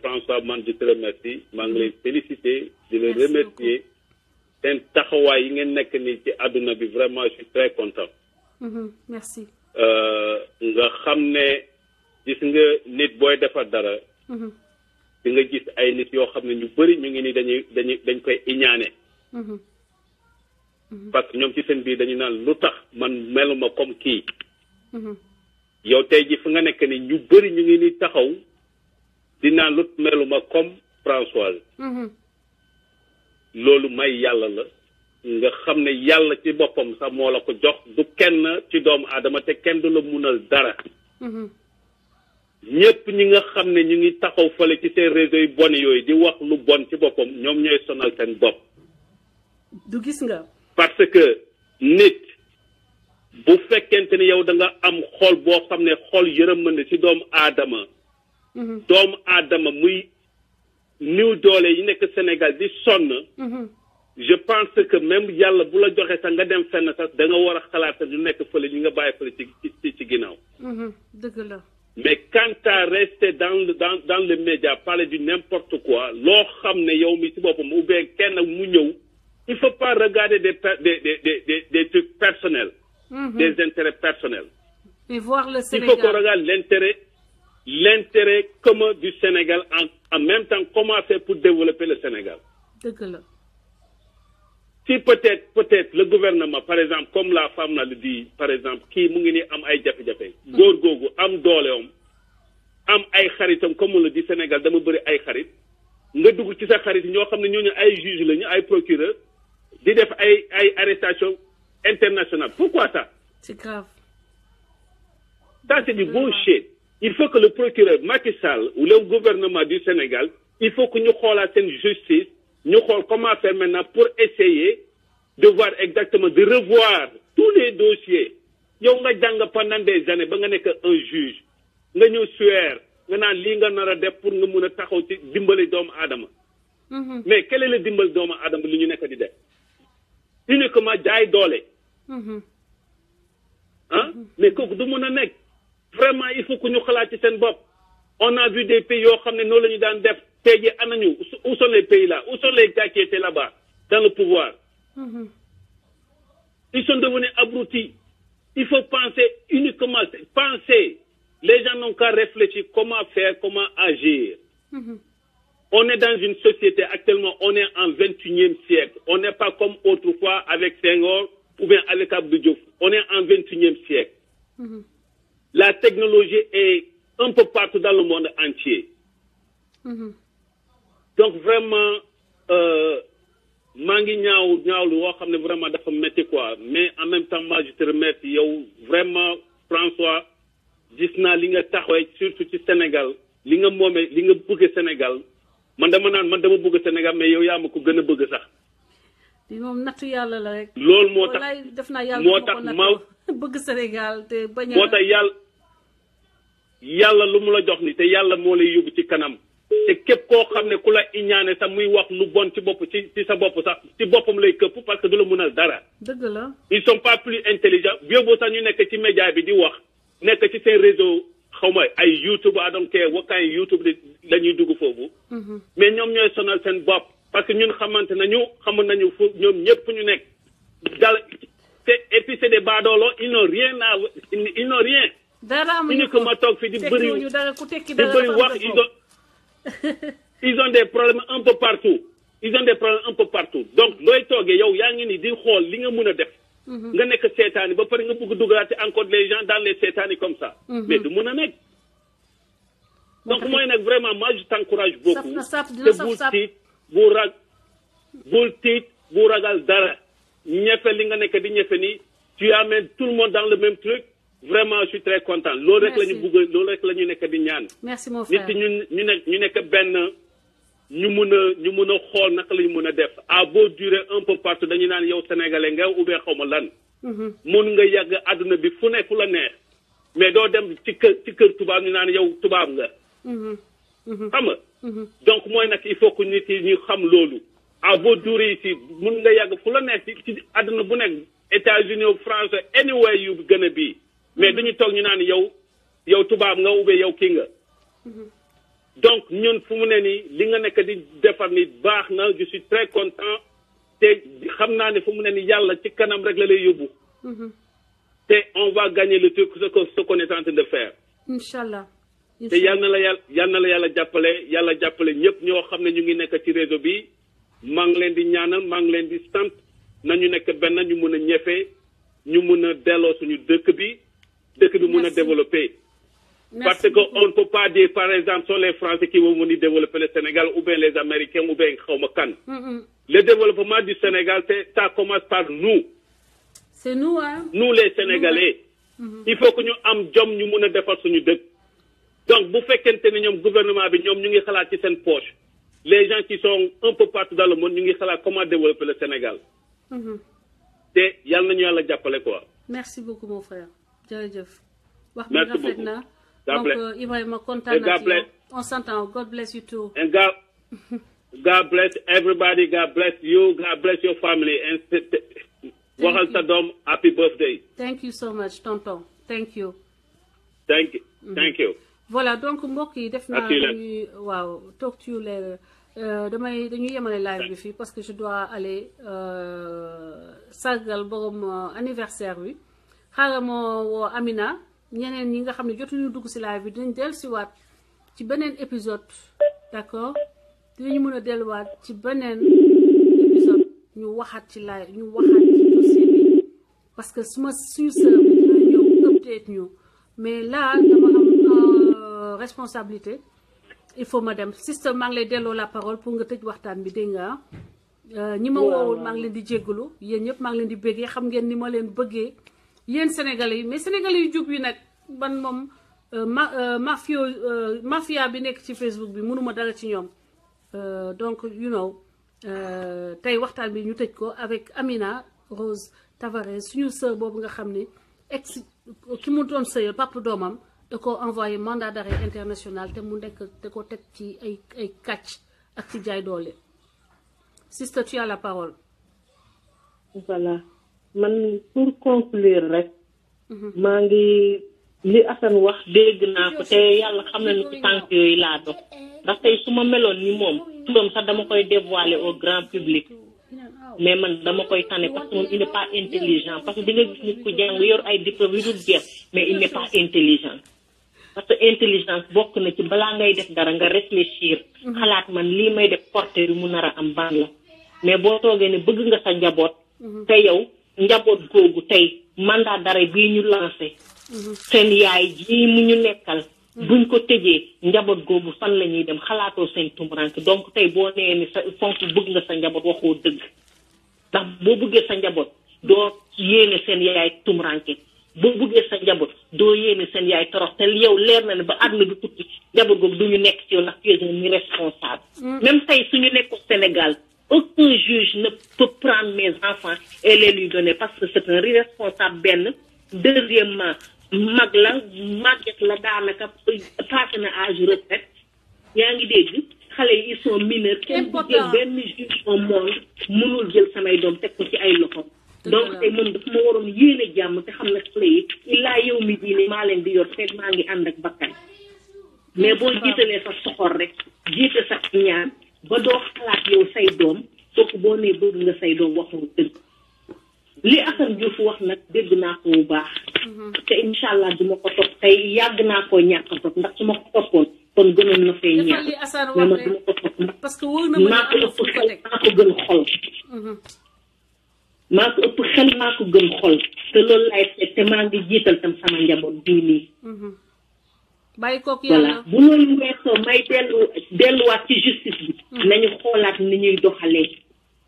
François man je te remercie maa ngi lay féliciter di la remercier. seen taxawaay yi ngeen nekk nii ci àdduna bi vraiment je suis très content. merci. nga xam ne gis nga nit booy defar dara. di nga gis ay nit yoo xam ne ñu bëri ñu ngi nii dañ koy iñaane. parce que ñoom ci seen biir dañu naan lu tax man meluma comme kii. yow tey ji fu nga nekk ni ñu bëri ñu ngi nii taxaw di naan lu meluma comme Françoise. loolu may yàlla la nga xam ne yàlla ci boppam sax moo la ko jox du kenn ci doomu aadama te kenn du la munal dara. ñëpp ñi nga xam ne ñu ngi taxaw fale ci seen réseau yu bon yooyu di wax lu bon ci boppam ñoom ñooy sonal seen bopp. du gis nga. parce que nit bu fekkente ni yow da nga am xol boo xam ne xol yërëmande ci doomu aadama. doomu aadama muy. niw doole yi nekk Sénégal di sonn. je pense que même yàlla bu la joxe sax nga dem fenn sax da nga war a xalaat du nekk fële ñu nga bàyyi fële ci ginnaaw. dëgg la. mais quand à rester dans le média parler du n'importe quoi loo xam ne yow mi ci boppam ou bien kenn mu ñëw il faut pas regarder des trucs personnels. des intérêts personnels. et voir le Sénégal. il faut qu'on regarde l'intérêt commun du Sénégal en même temps comment faire pour développer le Sénégal. dëgg la. si peut-être le gouvernement par exemple comme la femme la le dit par exemple kii mu ngi ni am ay jafe-jafe. góor googu am dooleem am ay xaritam comme on le dit Sénégal dama bëri ay xarit nga dugg ci sa xarit ñoo xam ne ñooñu ay juge lañu ay procureur di def ay arrestation internationale pourquoi ça. c'est grave. ça c'est du bullshit. il faut que le procureur Macky Sall ou le gouvernement du Sénégal il faut que ñu xoolaat seen justice ñu xool comment faire maintenant pour essayer de voir exactement de revoir tous les dossiers yow nga jàng pendant des années ba nga nekk un juge nga ñëw suer nga naan lii nga nar a def pour nga mun a taxaw ci dimbali doomu aadama. mais quel est le dimbali doomu aadama li ñu nekk di def uniquement jaay doole. mais kooku du mun a nekk. vraiment il faut que ñu xalaat ci seen bopp on a vu des pays yoo xam ne noonu la ñu daan def tey jii anañu où sont les pays là où sont les gars qui étaient là-bas dans le pouvoir. ils sont devenus abrutis. il faut penser uniquement penser les gens n'ont qu'à réfléchir comment faire comment agir. on est dans une société actuellement on est en 21e siècle on n'est pas comme autrefois avec Senghor ou bien avec Abdou Diouf on est en 21e siècle. La technologie est un peu partout dans le monde entier. Donc vraiment maa ngi ñaawlu woo xam ne vraiment dafa métti quoi mais en même temps moi je te remercie yow vraiment François gis naa li nga taxawee surtout ci Sénégal li nga moomee li nga bëgg Sénégal man dama bëgg Sénégal mais yow yaa ma ko gën a bëgg sax. di moom nattu yàlla la rek. loolu moo tax def naa yàlla moo tax ma bëgg Sénégal te bañ a. moo tax yàlla lu mu la jox ni te yàlla moo lay yóbbu ci kanam te képp koo xam ne ku la iñaane sax muy wax lu bon ci bopp ci sa bopp sax ci boppam lay këpp parce que du la mënal dara. dëgg la. ils sont pas plus intelligents boobu sax ñu nekk ci média bi di wax nekk ci seen réseau xaw ma ay YouTube donc wakkaay YouTube la ñuy dugg foofu. mais ñoom ñooy sonal seen bopp parce que ñun xamoon nañu fu ñoom ñëpp ñu nekk dal et puis c'est des badoolos ils n'ont rien. dara amuñu ko uniquement toog fi di bëri wax ils ont des problèmes un peu partout donc looy toogee yow yaa ngi ni di xool li nga mën a def nga nekk seetaani ba pare nga bëgg dugalaate encore les gens dans les seetaani comme ça. mais du mën a nekk. donc mooy nag vraiment moi je t'encourage beaucoup. te bul tiit bu ragal dara ñefe li nga nekk di ñefe nii tu amènes tout le monde dans le même truc vraiment je suis très content. loolu rek la ñu bëgg loolu rek la ñu nekk di ñaan. merci mon frère nit ñu nekk benn ñu mun a xool naka la ñu mun a def à beau durer un peu partout dañu naan yow sénégalais nga ubbee xaw ma lan. mun nga yàgg àdduna bi fu ne fu la neex mais doo dem ci kër tubaab ñu naan yow tubaab nga. xam nga. donc mooy nag il faut que nit yi ñu xam loolu. à beau durer ici mun nga yàgg fu la neex ci àdduna bu nekk États-Unis France anywhere yu gën a bii mais dañu toog ñu naan yow tubaab nga ubbee yow kii nga. donc ñun fu mu ne nii li nga nekk di defar ni baax na je suis très content te xam naa ne fu mu ne nii yàlla ci kanam rek la lay yóbbu. te on va gagner le truc ce qu'on est en train de faire. Inch'Allah. te yal na la yàlla jàppale ñëpp ñoo xam ne ñu ngi nekk ci réseau bi maa ngi leen di ñaanal maa ngi leen di sant nañu nekk benn ñu mun a ñefe ñu mun a delloo suñu dëkk bi mun a développer. Parce qu'on ne peut pas dire, par exemple, sont les Français qui vont venir développer le Sénégal, ou bien les Américains, ou bien Khaumakan. Le développement du Sénégal, ça commence par nous. C'est nous, hein? Nous, les Sénégalais. Il faut que nous ayons jom ñu mëna défar suñu dëkk. Donc, bu fekkente ne ñom gouvernement bi ñom ñu ngi xalaat ci seen poche. Les gens qui sont un peu partout dans le monde, ñu ngi xalaat comment développer le Sénégal. Té yalla nañu yalla jappalé quoi. Merci beaucoup mon frère. Jërëjëf. Wax bi Merci rafet beaucoup. na. God bless. Donc Ibrahima kontaan na ci yow. On s'entend. God bless you too. And God bless everybody. God bless you. God bless your family. And waxal sa doom happy birthday. Thank you so much tonton. Thank you. Thank you. Thank you. Voilà donc mbokk yi def naa dañuy waaw talk to you later. dañuy yemale live bi fii parce que je dois aller sargal borom anniversaire bi xaaral moo woo Amina ñeneen ñi nga xam ne jotuñu dugg ci live bi dinañ dellusiwaat ci beneen épisode d'accord dinañu mën a delluwaat ci beneen épisode ñu waxaat ci live ñu waxaat ci dossier bi parce que suñu sœur bi dina ñëw update ñu mais là dama am responsabilité il faut ma dem sister maa ngi lay delloo la parole pour nga tëj waxtaan bi dégg nga ñi ma woowul maa ngi leen di jéggalu yéen ñëpp maa ngi leen di bëggee xam ngeen ni ma leen bëggee yéen sénégalais yi mais sénégalais yu jub yi nag ban moom mafia bi nekk ci Facebook bi mënuma dara ci ñoom donc you know tey waxtaan bi ñu tëj ko avec Amina Rose Tavares suñu sœur boobu nga xam ne ex ki mu doon sëyal papa doomam da ko envoyé mandat d'arrêt international te mu nekk da ko teg ci ay kàcc ak ci jaay doole sister tu as la parole. Voilà man pour conclure rek maa ngi li Assane wax dégg naa ko te yàlla xam na ni ci tànk yooyu laa dox ndax tey su ma meloon ni moom turam sax dama koy dévoiler au grand public mais man dama koy tane parce que moom il n'est pas intelligent parce que di nga gis nit ku jàng yor ay diplôme yu dul jeex mais il n'est pas intelligent parce que intelligence bokk na ci balaa ngay def dara nga réfléchir xalaat man lii may def porteur yu mu nar a am ban la mais boo toogee ne bëgg nga sa njaboot te yow njaboot googu tey mandat d'arrêt bii ñu lancé seen yaay ji mu ñu nekkal buñ ko tëjee njaboot googu fan la ñuy dem xalaatoo seen tumuranke donc tey boo nee ni sa fonk bëgg nga sa njaboot waxoo dëgg ndax boo bëggee sa njaboot doo yéene seen yaay tumuranke boo bëggee sa njaboot doo yéene seen yaay torox te yow leer na ne ba àdduna du tukki njaboot googu duñu nekk ci yow ndax tu es un irresponsable même tey suñu nekk au Sénégal aucun juge ne peut prendre mes enfants et les lui donner parce que c'est un irresponsable benn deuxièmement mag la màgget la daanaka passé na âge retraite yaa ngi dégg xale yi ils sont mineurs kenn du jël benn juge au monde mënul jël samay doom teg ko ci ay loxo donc tey moom dafa ma waroon yéene jàmm te xam ne xale yi illaa yow mi diine maa leen di yor fekk maa ngi ànd ak bakkan mais boo jiitalee sa soxor rek jiite sa ñaan ba doo xalaat yow say doom kooku boo nee bëgg nga say doom waxoo dëgg li Assane Diouf wax nag dégg naa ko bu baax te incha allah duma ko topp tey yàgg naa koo ñàkk a topp ndax su ma ko toppoon kon gënoon na fay ñàkk mais ma duma ko topp ndax parce que wóor na ma maa ko ëpp xel maa ko gën xol maa ko ëpp xel maa ko gën xol te loolu laay seet te maa ngi jiital tam sama njaboot bii nii. bàyyi kook yàlla. voilà bu loolu weesoo may delluwaat ci justice bi. nañu xoolaat ni ñuy doxalee.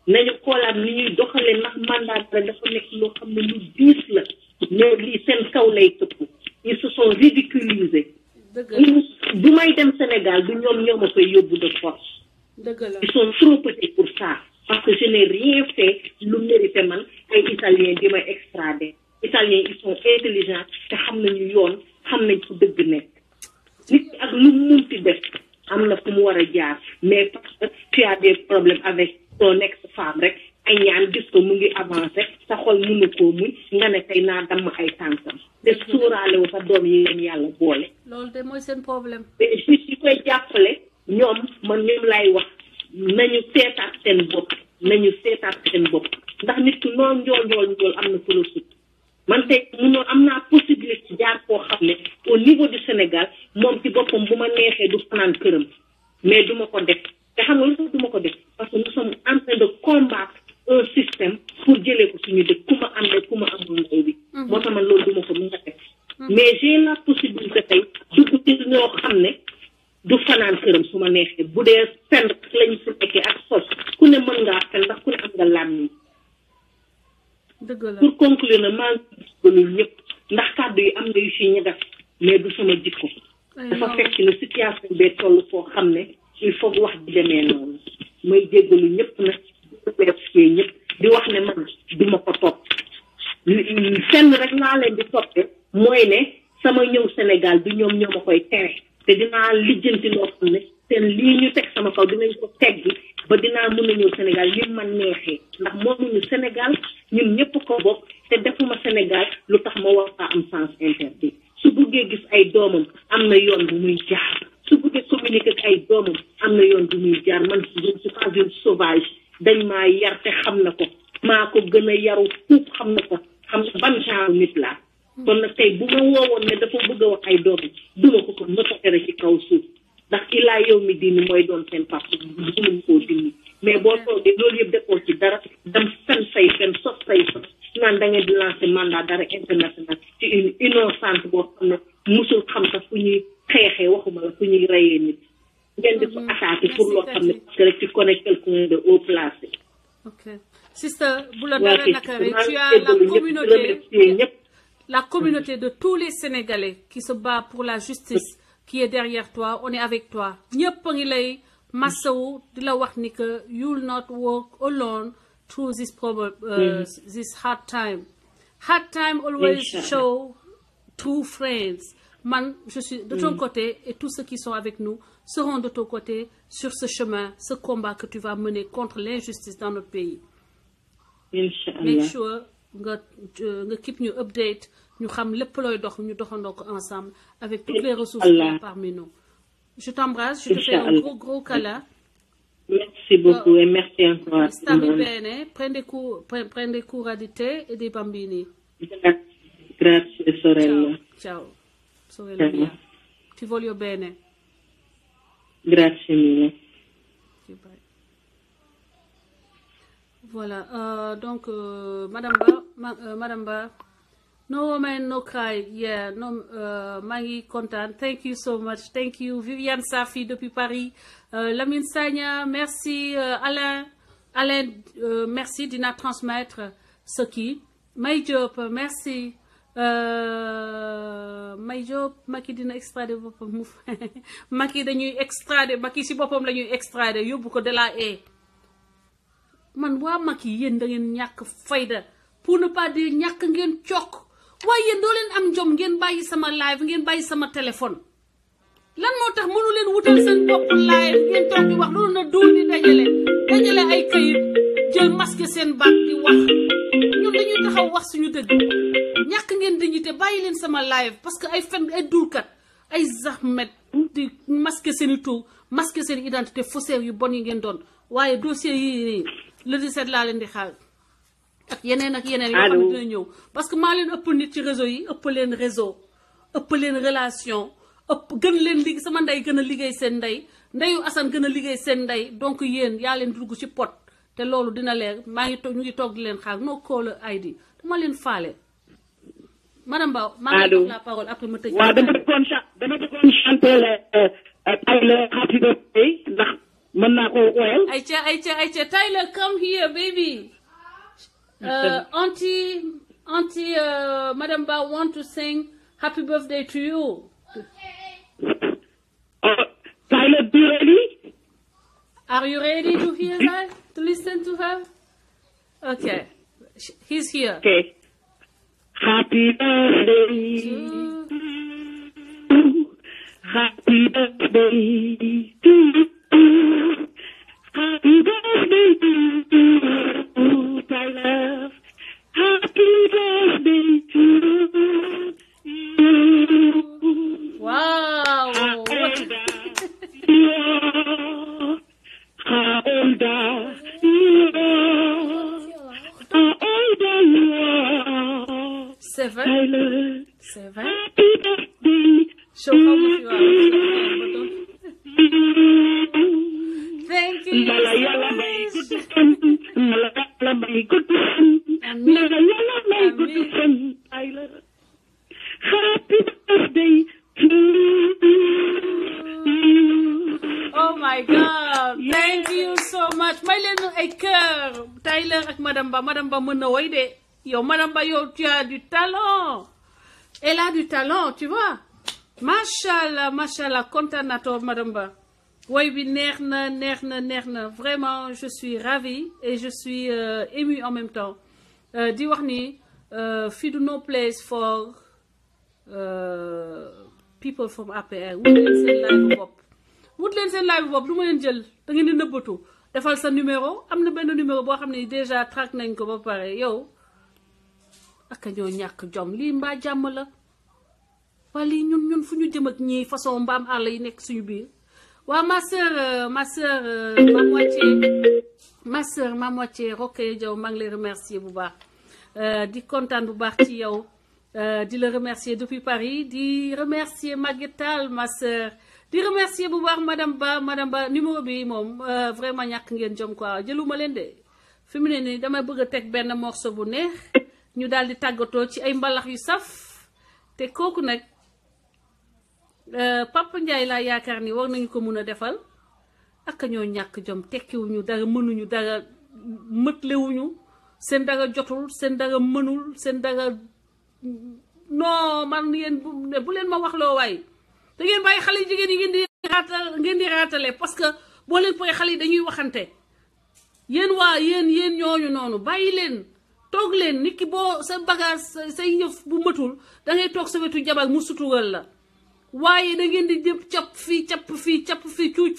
nañu xoolaat ni ñuy doxalee ndax mandat rek dafa nekk loo xam ne lu diis la. mais lii seen kaw lay tëpp. ils se sont ridiculisés. bu may dem Sénégal du ñoo ma koy yóbbu de force. ils sont trop petits pour ça. parce que je n'ai rien fait lu mérité man ay italiens di may extrader. italiens ils sont intelligents te xam nañu yoon xam nañ fu dëgg nekk. nit ak lu munti def am na fu mu war a jaar mais parce que tu as des problèmes avec ton ex-femme rek ay ñaan gis ko mu ngi avancé sa xol mënu koo muñ nga ne tey naa damm ay tànkam te suuraale wu sa doom yi leen yàlla boole. loolu de mooy seen problème. te juge yi koy jàppale ñoom lay wax nañu seetaat seen bopp ndax nit ku noo njool am na fu la sut man tey munoo am naa possibilité jaar koo xam ne au niveau du Sénégal moom ci boppam bu ma neexee du fanaan këram mais du ma ko def te xam nga lu tax du ma ko def parce que nous sommes en train de combattre un système pour jëlee ko suñu dëkk ku ma am rek ku ma amul ndaw bi moo tax man loolu du ma ko mën a def mais j'ai la possibilité tey dugg ci ñoo xam ne du fanaan këram su ma neexee bu dee fen lañu fi nekkee ak sos ku ne mën ngaa fen ndax ku ne am nga làmmiñ. pour conclure na maa ngi ñëpp ndax kàddu yi am na yu si ñagas mais du sama jikko dafa fekk ne situation bee toll foo xam ne il faut wax di demee noonu may jéggalu ñëpp nag ñëpp di wax ne man duma ko topp fenn rek laa leen di toppe mooy ne sama ñëw Sénégal du ñoom ñoo ma koy tere te dinaa lijjanti loo xam ne seen lii ñu teg sama kaw dinañ ko teggi ba dinaa mën a ñëw Sénégal li man neexee ndax moomuñu Sénégal ñun ñëpp ko bokk te defuma Sénégal lu tax ma war a am sens interdit su bëggee gis ay doomam am na yoon bu muy jaar su bëggee communiquer ak ay doomam am na yoon bu muy jaar man je ne suis pas une sauvage dañ maa yar te xam na ko maa ko gën a yaru fuuf xam na ko xam na ban genre nit laa kon nag tey bu ma woowoon ne dafa bëgg a wax ay doomam duma ko mës a tere ci kaw suuf ndax ilaa yow mi dini mooy doon seen papa mënuñ koo dindi mais boo toogee loolu yëpp defoo ci dara dem fen sos say sos naan da ngeen di lancer mandat d'arrêt international ci une innocente boo xam ne musul xam sax fu ñuy xeexee waxuma la fu ñuy reyee nit ngeen di ko attaqué pour loo xam ne parce que rek ci connaît quelqu'un de haut placé. ok sister bu la dara nakari tu as la communauté de tous les Sénégalais qui se bat pour la justice qui est derrière toi, on est avec toi. ñëpp a ngi lay massawu di la wax ni que you will not walk alone through this problem, this hard time. Hard time always show true friends. Man, je suis de ton côté et tous ceux qui sont avec nous seront de ton côté sur ce chemin, ce combat que tu vas mener contre l'injustice dans notre pays. Inch'Allah. Make sure nga keep ñu update. Nous savons les ensemble avec toutes les ressources parmi nous. Je t'embrasse, je te fais un gros câlin. Merci beaucoup et merci encore. Prends des cours di thé et des bambini. Grazie sorella. Ciao. Sorella mia. Ti voglio bene. Grazie mille. Bye. Voilà, donc Madame Ba. No woman, no cry. Yeah, no, Maggie content. Thank you so much. Thank you. Viviane Safi depuis Paris. Lamine Sagna, merci. Alain, merci d'ina transmettre ce qui. May Diop, merci. May Diop, Maki dina extrader bopam. Maki dañuy extrader, Maki si bopam lañuy extrader, yobbu ko de la haie. Man wa Maki yeen da ngeen ñak fayda. Pour ne pas dire ñak ngeen ciok. Waaye yéen doo leen am jom ngeen bàyyi sama live ngeen bàyyi sama téléphone lan moo tax mënu leen wutal seen bopp live ngeen toog di wax loolu na dóor di dajale ay kayit jël masque seen baat di wax ñun dañuy taxaw wax suñu dëgg ñàkk ngeen dignité bàyyi leen sama live parce que ay fen ay dulkat ay zahmet di masque seen i tur masque seen identité faussaire yu bon yi ngeen doon waaye dossier yi nii le 17 laa leen di xaar ak yeneen yoo xam ne dina ñëw parce que maa leen ëpp nit ci réseau yi ëpp leen réseau ëpp leen relation ëpp gën leen liggéey sama ndey gën a liggéey seen ndey ndeyu Assane gën a liggéey seen ndey donc yéen yaa leen dugg ci pot te loolu dina leer maa ngi toog ñu ngi toog di leen xaar no caller ID dama leen faale madame Ba maa ngi jox la parole après ma tëj waaw dama bëggoon chanter Tyler happy birthday ndax mën naa ko woyal ayca Tyler come here baby auntie madame Ba want to sing happy birthday to you Tyler, be ready? Are you ready to hear her? To listen to her? Okay. He's here. Okay. Happy birthday. Happy birthday to you. Happy birthday to you, Tyler. Happy birthday to you. Wow. How old are you? 7. Tyler. 7. Happy birthday. Show how much you are. Thank you. Malayala may good friend. Malayala may good friend. Malayala may good friend. Tyler. Happy birthday to you. Oh my God. Thank you so much. May leen ay cœur. Tyler ak Madame Ba mën na woy de. Yow Madame Ba yow tu as du talent. Elle a du talent, tu vois. Machallah, kontaan naa trop Madame Ba. Woy bi neex na. Vraiment, je suis ravie et je suis émue en même temps. Di wax ni fii du no place for people from APR. Wut leen seen live bopp du ma leen jël da ngeen di nëbbatu defal sa numéro am na benn numéro boo xam ne déjà track nañ ko ba pare yow ak ñoo ñàkk jom lii mbaa jàmm la waa lii ñun fu ñu jëm ak ñii façon mbaam àll yi nekk suñu biir waa ma sœur ma moitié Rokhaya Diaw maa ngi lay remercier bu baax di kontaan bu baax ci yow di la remercier depuis Paris di remercier Maguette Tall ma sœur di remercier bu baax madame Ba numéro bi moom vraiment ñàkk ngeen jom quoi jëluma leen de fi mu ne nii damay bëgg a teg benn morceau bu neex ñu daal di tàggatoo ci ay mbalax yu saf te kooku nag Papa Ndiaye laa yaakaar ni war nañu ko mun a defal ak ñoo ñàkk jom tekkiwuñu dara mënuñu dara mëtlewuñu seen dara jotul seen dara mënul seen dara non man yéen bu leen ma wax loo waay da ngeen bàyyi xale jigéen yi ngeen di raatale parce que boo leen poy xale yi dañuy waxante yéen ñooñu noonu bàyyi leen toog leen nit ki boo sa bagage say yëf bu matul da ngay toog sa wetu jabar mu sutural la waaye da ngeen di jëpp capp fii cuuc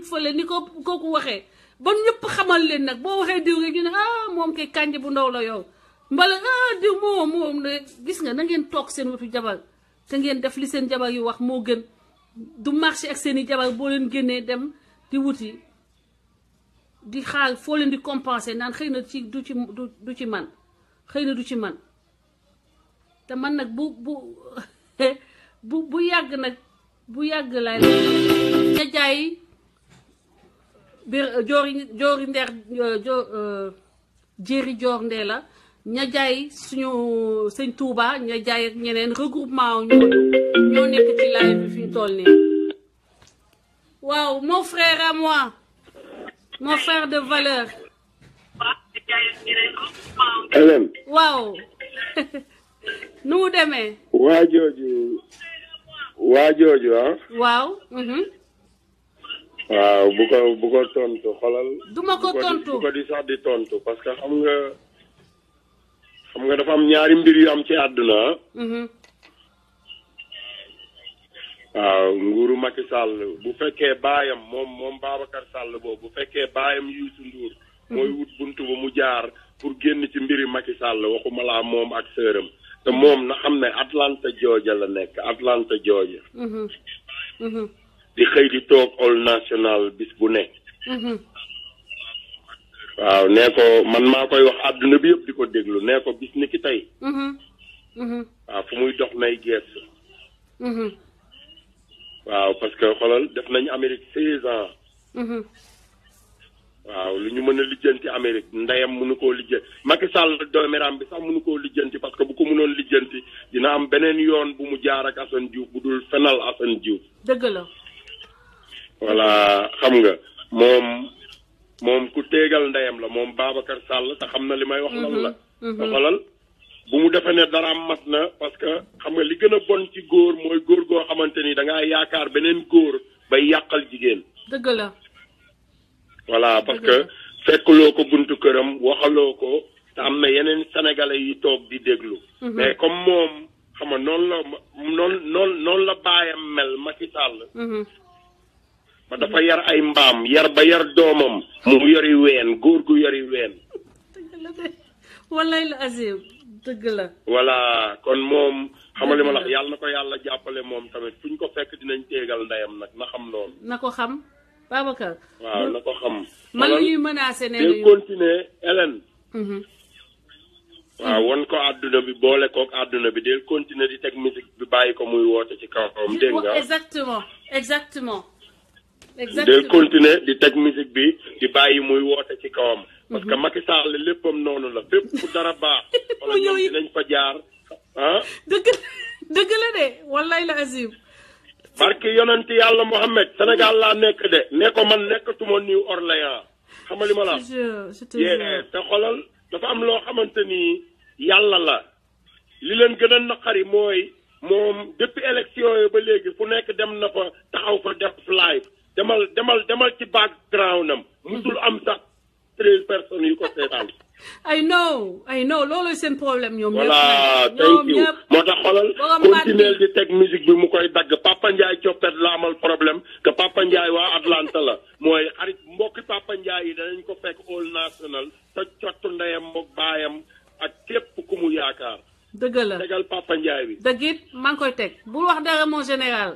fële ni ko kooku waxee ba ñëpp xamal leen nag boo waxee diw rek ñu ne moom kay kànj bu ndaw la yow mbala diw moom de gis nga na ngeen toog seen wetu jabar te ngeen def li seen jabar yu wax moo gën du marché ak seeni jabar boo leen génnee dem di wuti di xaar foo leen di compenser naan xëy na ci du ci man xëy na du ci man te man nag bu yàgg laay ña jaay biir joori ndeer jéeri joor ndee la ña jaay suñu sëñ Touba ña jaay ak ñeneen regroupement ñoo nekk ci live bi fi ñu toll nii waaw mon frère à moi mon frère de valeur Hélène waaw nu mu demee waa jooju waaw waaw bu ko tontu xolal duma ko tontu bu ko di sax di tontu parce que xam nga dafa am ñaari mbir yu am ci àdduna waaw nguuru Macky Sall bu fekkee baayam moom Babacar Sall boobu bu fekkee baayam Youssou Ndour mooy wut buntu ba mu jaar pour génn ci mbiri Macky Sall waxuma laa moom ak sëram te moom na xam ne Atlanta Georgia la nekk Atlanta Georgia di xëy di toog All National bis bu nekk waaw nee ko man maa koy wax àdduna bi yëpp di ko déglu nee ko bis ni ki tey waaw fu muy dox nay geesu waaw parce que xoolal def nañu Amérique 16 ans waaw lu ñu mën a lijjanti Amérique ndeyam mënu koo lijjanti Macky Sall dooméram bi sax mënu koo lijjanti parce que bu ko mënoon lijjanti dina am beneen yoon bu mu jaar ak Assane Diouf bu dul fenal Assane Diouf. dëgg la. voilà xam nga moom ku téegal ndeyam la moom Babacar Sall te xam na li may wax lan la. te xolal bu mu defee ne dara mat na parce que xam nga li gën a bon ci góor mooy góor goo xamante ni da ngaa yaakaar beneen góor bay yàqal jigéen. dëgg la. voilà parce que fekkuloo ko buntu këram waxaloo ko te am na yeneen sénégalais yi toog di déglu. mais comme moom xam nga noonu la baayam mel Macky Sall. ba dafa yar ay mbaam yar ba yar doomam mu yori ween góor gu yori ween. dëgg la de wallaay la Azim dëgg la. voilà kon moom xam nga li ma la yàlla na ko yàlla jàppale moom tamit fu ñu ko fekk dinañ téegal ndeyam nag na xam loolu. na ko xam. Babacar. waaw na ko xam. man la ñuy menacé nee nañu continuer Hélène. waaw won ko àdduna bi boole kook àdduna bi del continuer di teg musique bi bàyyi ko muy woote ci kawam dégg nga. exactement. del continuer di teg musique bi di bàyyi muy woote ci kawam. parce que Macky Sall léppam noonu la fépp fu dara baax. wala ñoom dinañ fa jaar ah. dëgg la de wallaay la Azim. barki yonent yàlla Mohamed Sénégal laa nekk de ne ko man nekkatuma New Orléans xam nga li ma la te xolal dafa am loo xamante ni yàlla la li leen gën a naqari mooy moom depuis élection yi ba léegi fu nekk dem na fa taxaw fa def live demal ci background am musul am sax 13 personnes yu ko seetaan. I know loolu seen problème ñoom ñëpp. voilà thank you moo tax xoolal continuer di teg musique bi mu koy dagg Papa Ndiaye coppet la amal problème que Papa Ndiaye waa Atlanta la mooy xarit mbokki Papa Ndiaye yi danañ ko fekk all national te cottu ndeyam mook baayam ak képp ku mu yaakaar. dëgg la tegal Papa Ndiaye bi. dëgg it maa ngi koy teg bul wax dara mon général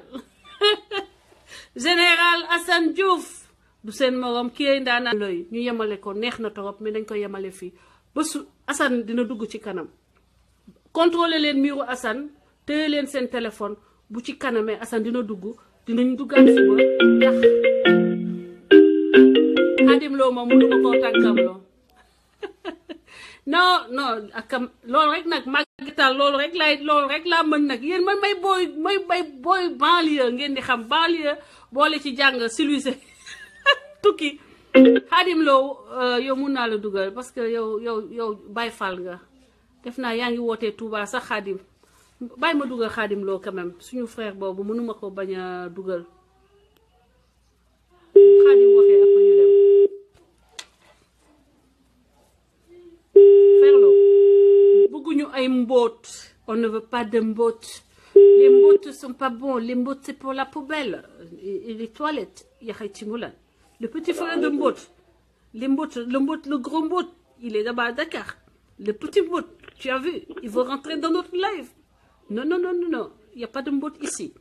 général Assane Diouf. du seen morom kii ndaanaan looy ñu yemale ko neex na torop mais dañ ko yemale fii ba su Assane dina dugg ci kanam contrôler leen miiru Assane téye leen seen téléphone bu ci kanamee Assane dina dugg dinañ duggaat suba ndax Xaadim Lo moom mënuma koo tànkam loo non akam loolu rek nag màggital loolu rek laa mën nag yéen man may booy banlieue ngeen di xam banlieue boole ci jàng siluise tukki Xaadim Lo yow mun naa la dugal parce que yow Baye Fall nga def naa yaa ngi wootee Touba sax Xaadim bàyyi ma dugal Xaadim Lo quand même suñu frère boobu mënuma ko bañ a dugal Xaadim waxee ak ñu dem Ferlo bëgguñu ay mbóot on ne veut pas de mbóot les mbóot sont pas bons les mbóot c'est pour la poubelle et les toilettes yaxay ci mulan. Le petit frère de Mbot, le gros Mbot, il est là-bas à Dakar. Le petit Mbot, tu as vu, il veut rentrer dans notre live. Non, il n'y a pas de Mbot ici.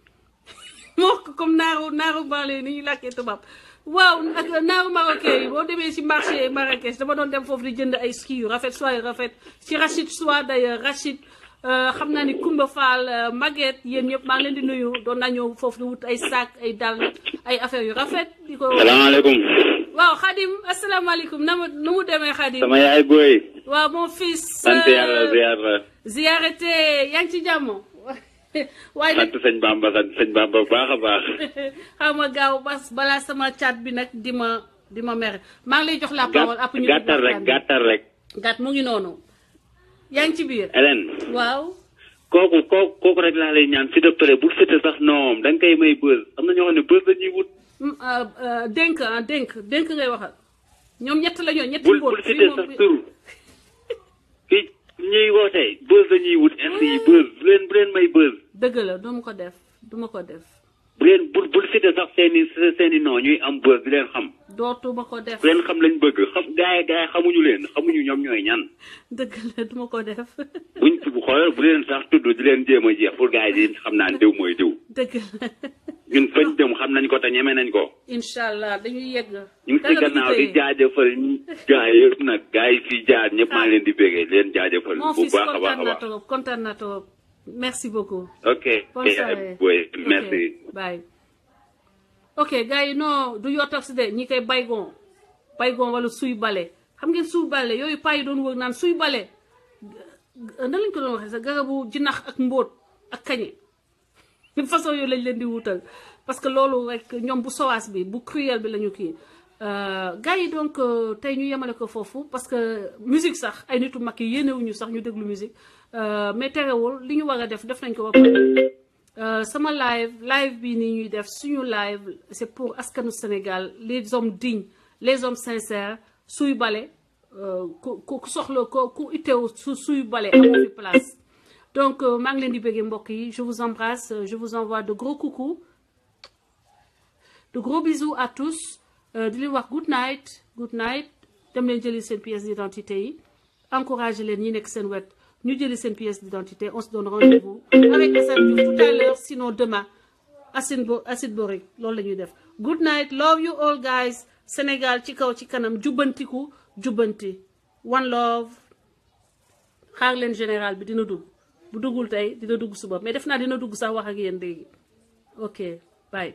Comme Naro Balé, ni la Ketobab. Waouh, Naro Marocain, on devait ici marcher Marrakech. D'abord, on devait faire des gens ski, Rafet soit, Rafet. Si Rachid soit d'ailleurs, Rachid. xam naa ni Kumba Fall Maguette yéen ñëpp maa ngi leen di nuyu doon naa ñëw foofu di wut ay sac ay dàll ay affaires yu rafet. di ko salaamaaleykum. waaw Khadim asalaamaaleykum nu mu demee Khadim. sama yaay booy. waaw mon fils. sant yàlla ziar. ziarete yaa ngi ci jàmm. waaye nag sant sëñ Bamba baax a baax. xam nga gaaw balaa sama caat bi nag di ma mere maa ngi lay jox la parole. après ñu gàttal rek. gàtt mu ngi noonu. yaa ngi ci biir. Hélène. waaw. kooku rek laa lay ñaan s'il te plaît bul fëte sax noom da nga koy may bës am na ñoo xam ne bës la ñuy wut. dénk ngay waxal ñoom ñett la ñoo ñetti mbóot. bul fëte sax tur fii ñuy wootee bës la ñuy wut indi yi bës bu leen may bës. dëgg la du ma ko def. bul fëte sax seeni non ñuy am bës di leen xam. dootuma ko def. bu leen xam lañ bëgg gaay xamuñu leen xamuñu ñoom ñooy ñan. dëgg la duma ko def. bu xoolal bu leen sax tudd di leen jéem a jeex pour gaay yi xam naa diw mooy diw. dëgg la. ñun fañ dem xam nañ ko te ñeme nañ ko. incha allah dañuy yegg. ñu ngi ci gannaaw di jaajëfal gaay yëpp nag gaay yi fii jaar ñëpp maa leen di béggee leen jaajëfal. bu baax a baax a baax kontaan na trop merci beaucoup. ok merci. bye. ok gars yi non du yotox de ñi koy baygon paygon wala suy bale xam ngeen suy bale yooyu paa yi doon wër naan suy bale nan lañ ko doon waxee sax garabu jinax ak mbóot ak kañe façon yooyu lañ leen di wutal parce que loolu rek ñoom bu sowaas bi bu cruel bi la ñu kii gars yi donc tey ñu yemale ko foofu parce que musique sax ay nitu mag yi yéenewuñu sax ñu déglu musique mais terewul li ñu war a def nañ ko ba pare sama live bi ni ñuy def suñu live c'est pour askanu Sénégal les hommes dignes les hommes sincères suy bale ku soxla ko ku itteew suy bale amoo fi place donc maa ngi leen di bëggee mbokk yi je vous embrasse je vous envoie de gros coucou de gros bisous à tous di leen wax good night dem leen jëli seen pièce d'identité yi encouragé leen ñi nekk seen wet ñu jëli seen pièce d'identité on se donne rendez-vous avec Assane Diouf tout à l'heure sinon demain Acide Boric loolu la ñuy def good night love you all guys Sénégal ci kaw ci kanam jubbantiku jubbanti one love xaar leen général bi dina dugg bu duggul tey dina dugg suba mais def naa dina dugg sax wax ak yéen léegi ok bye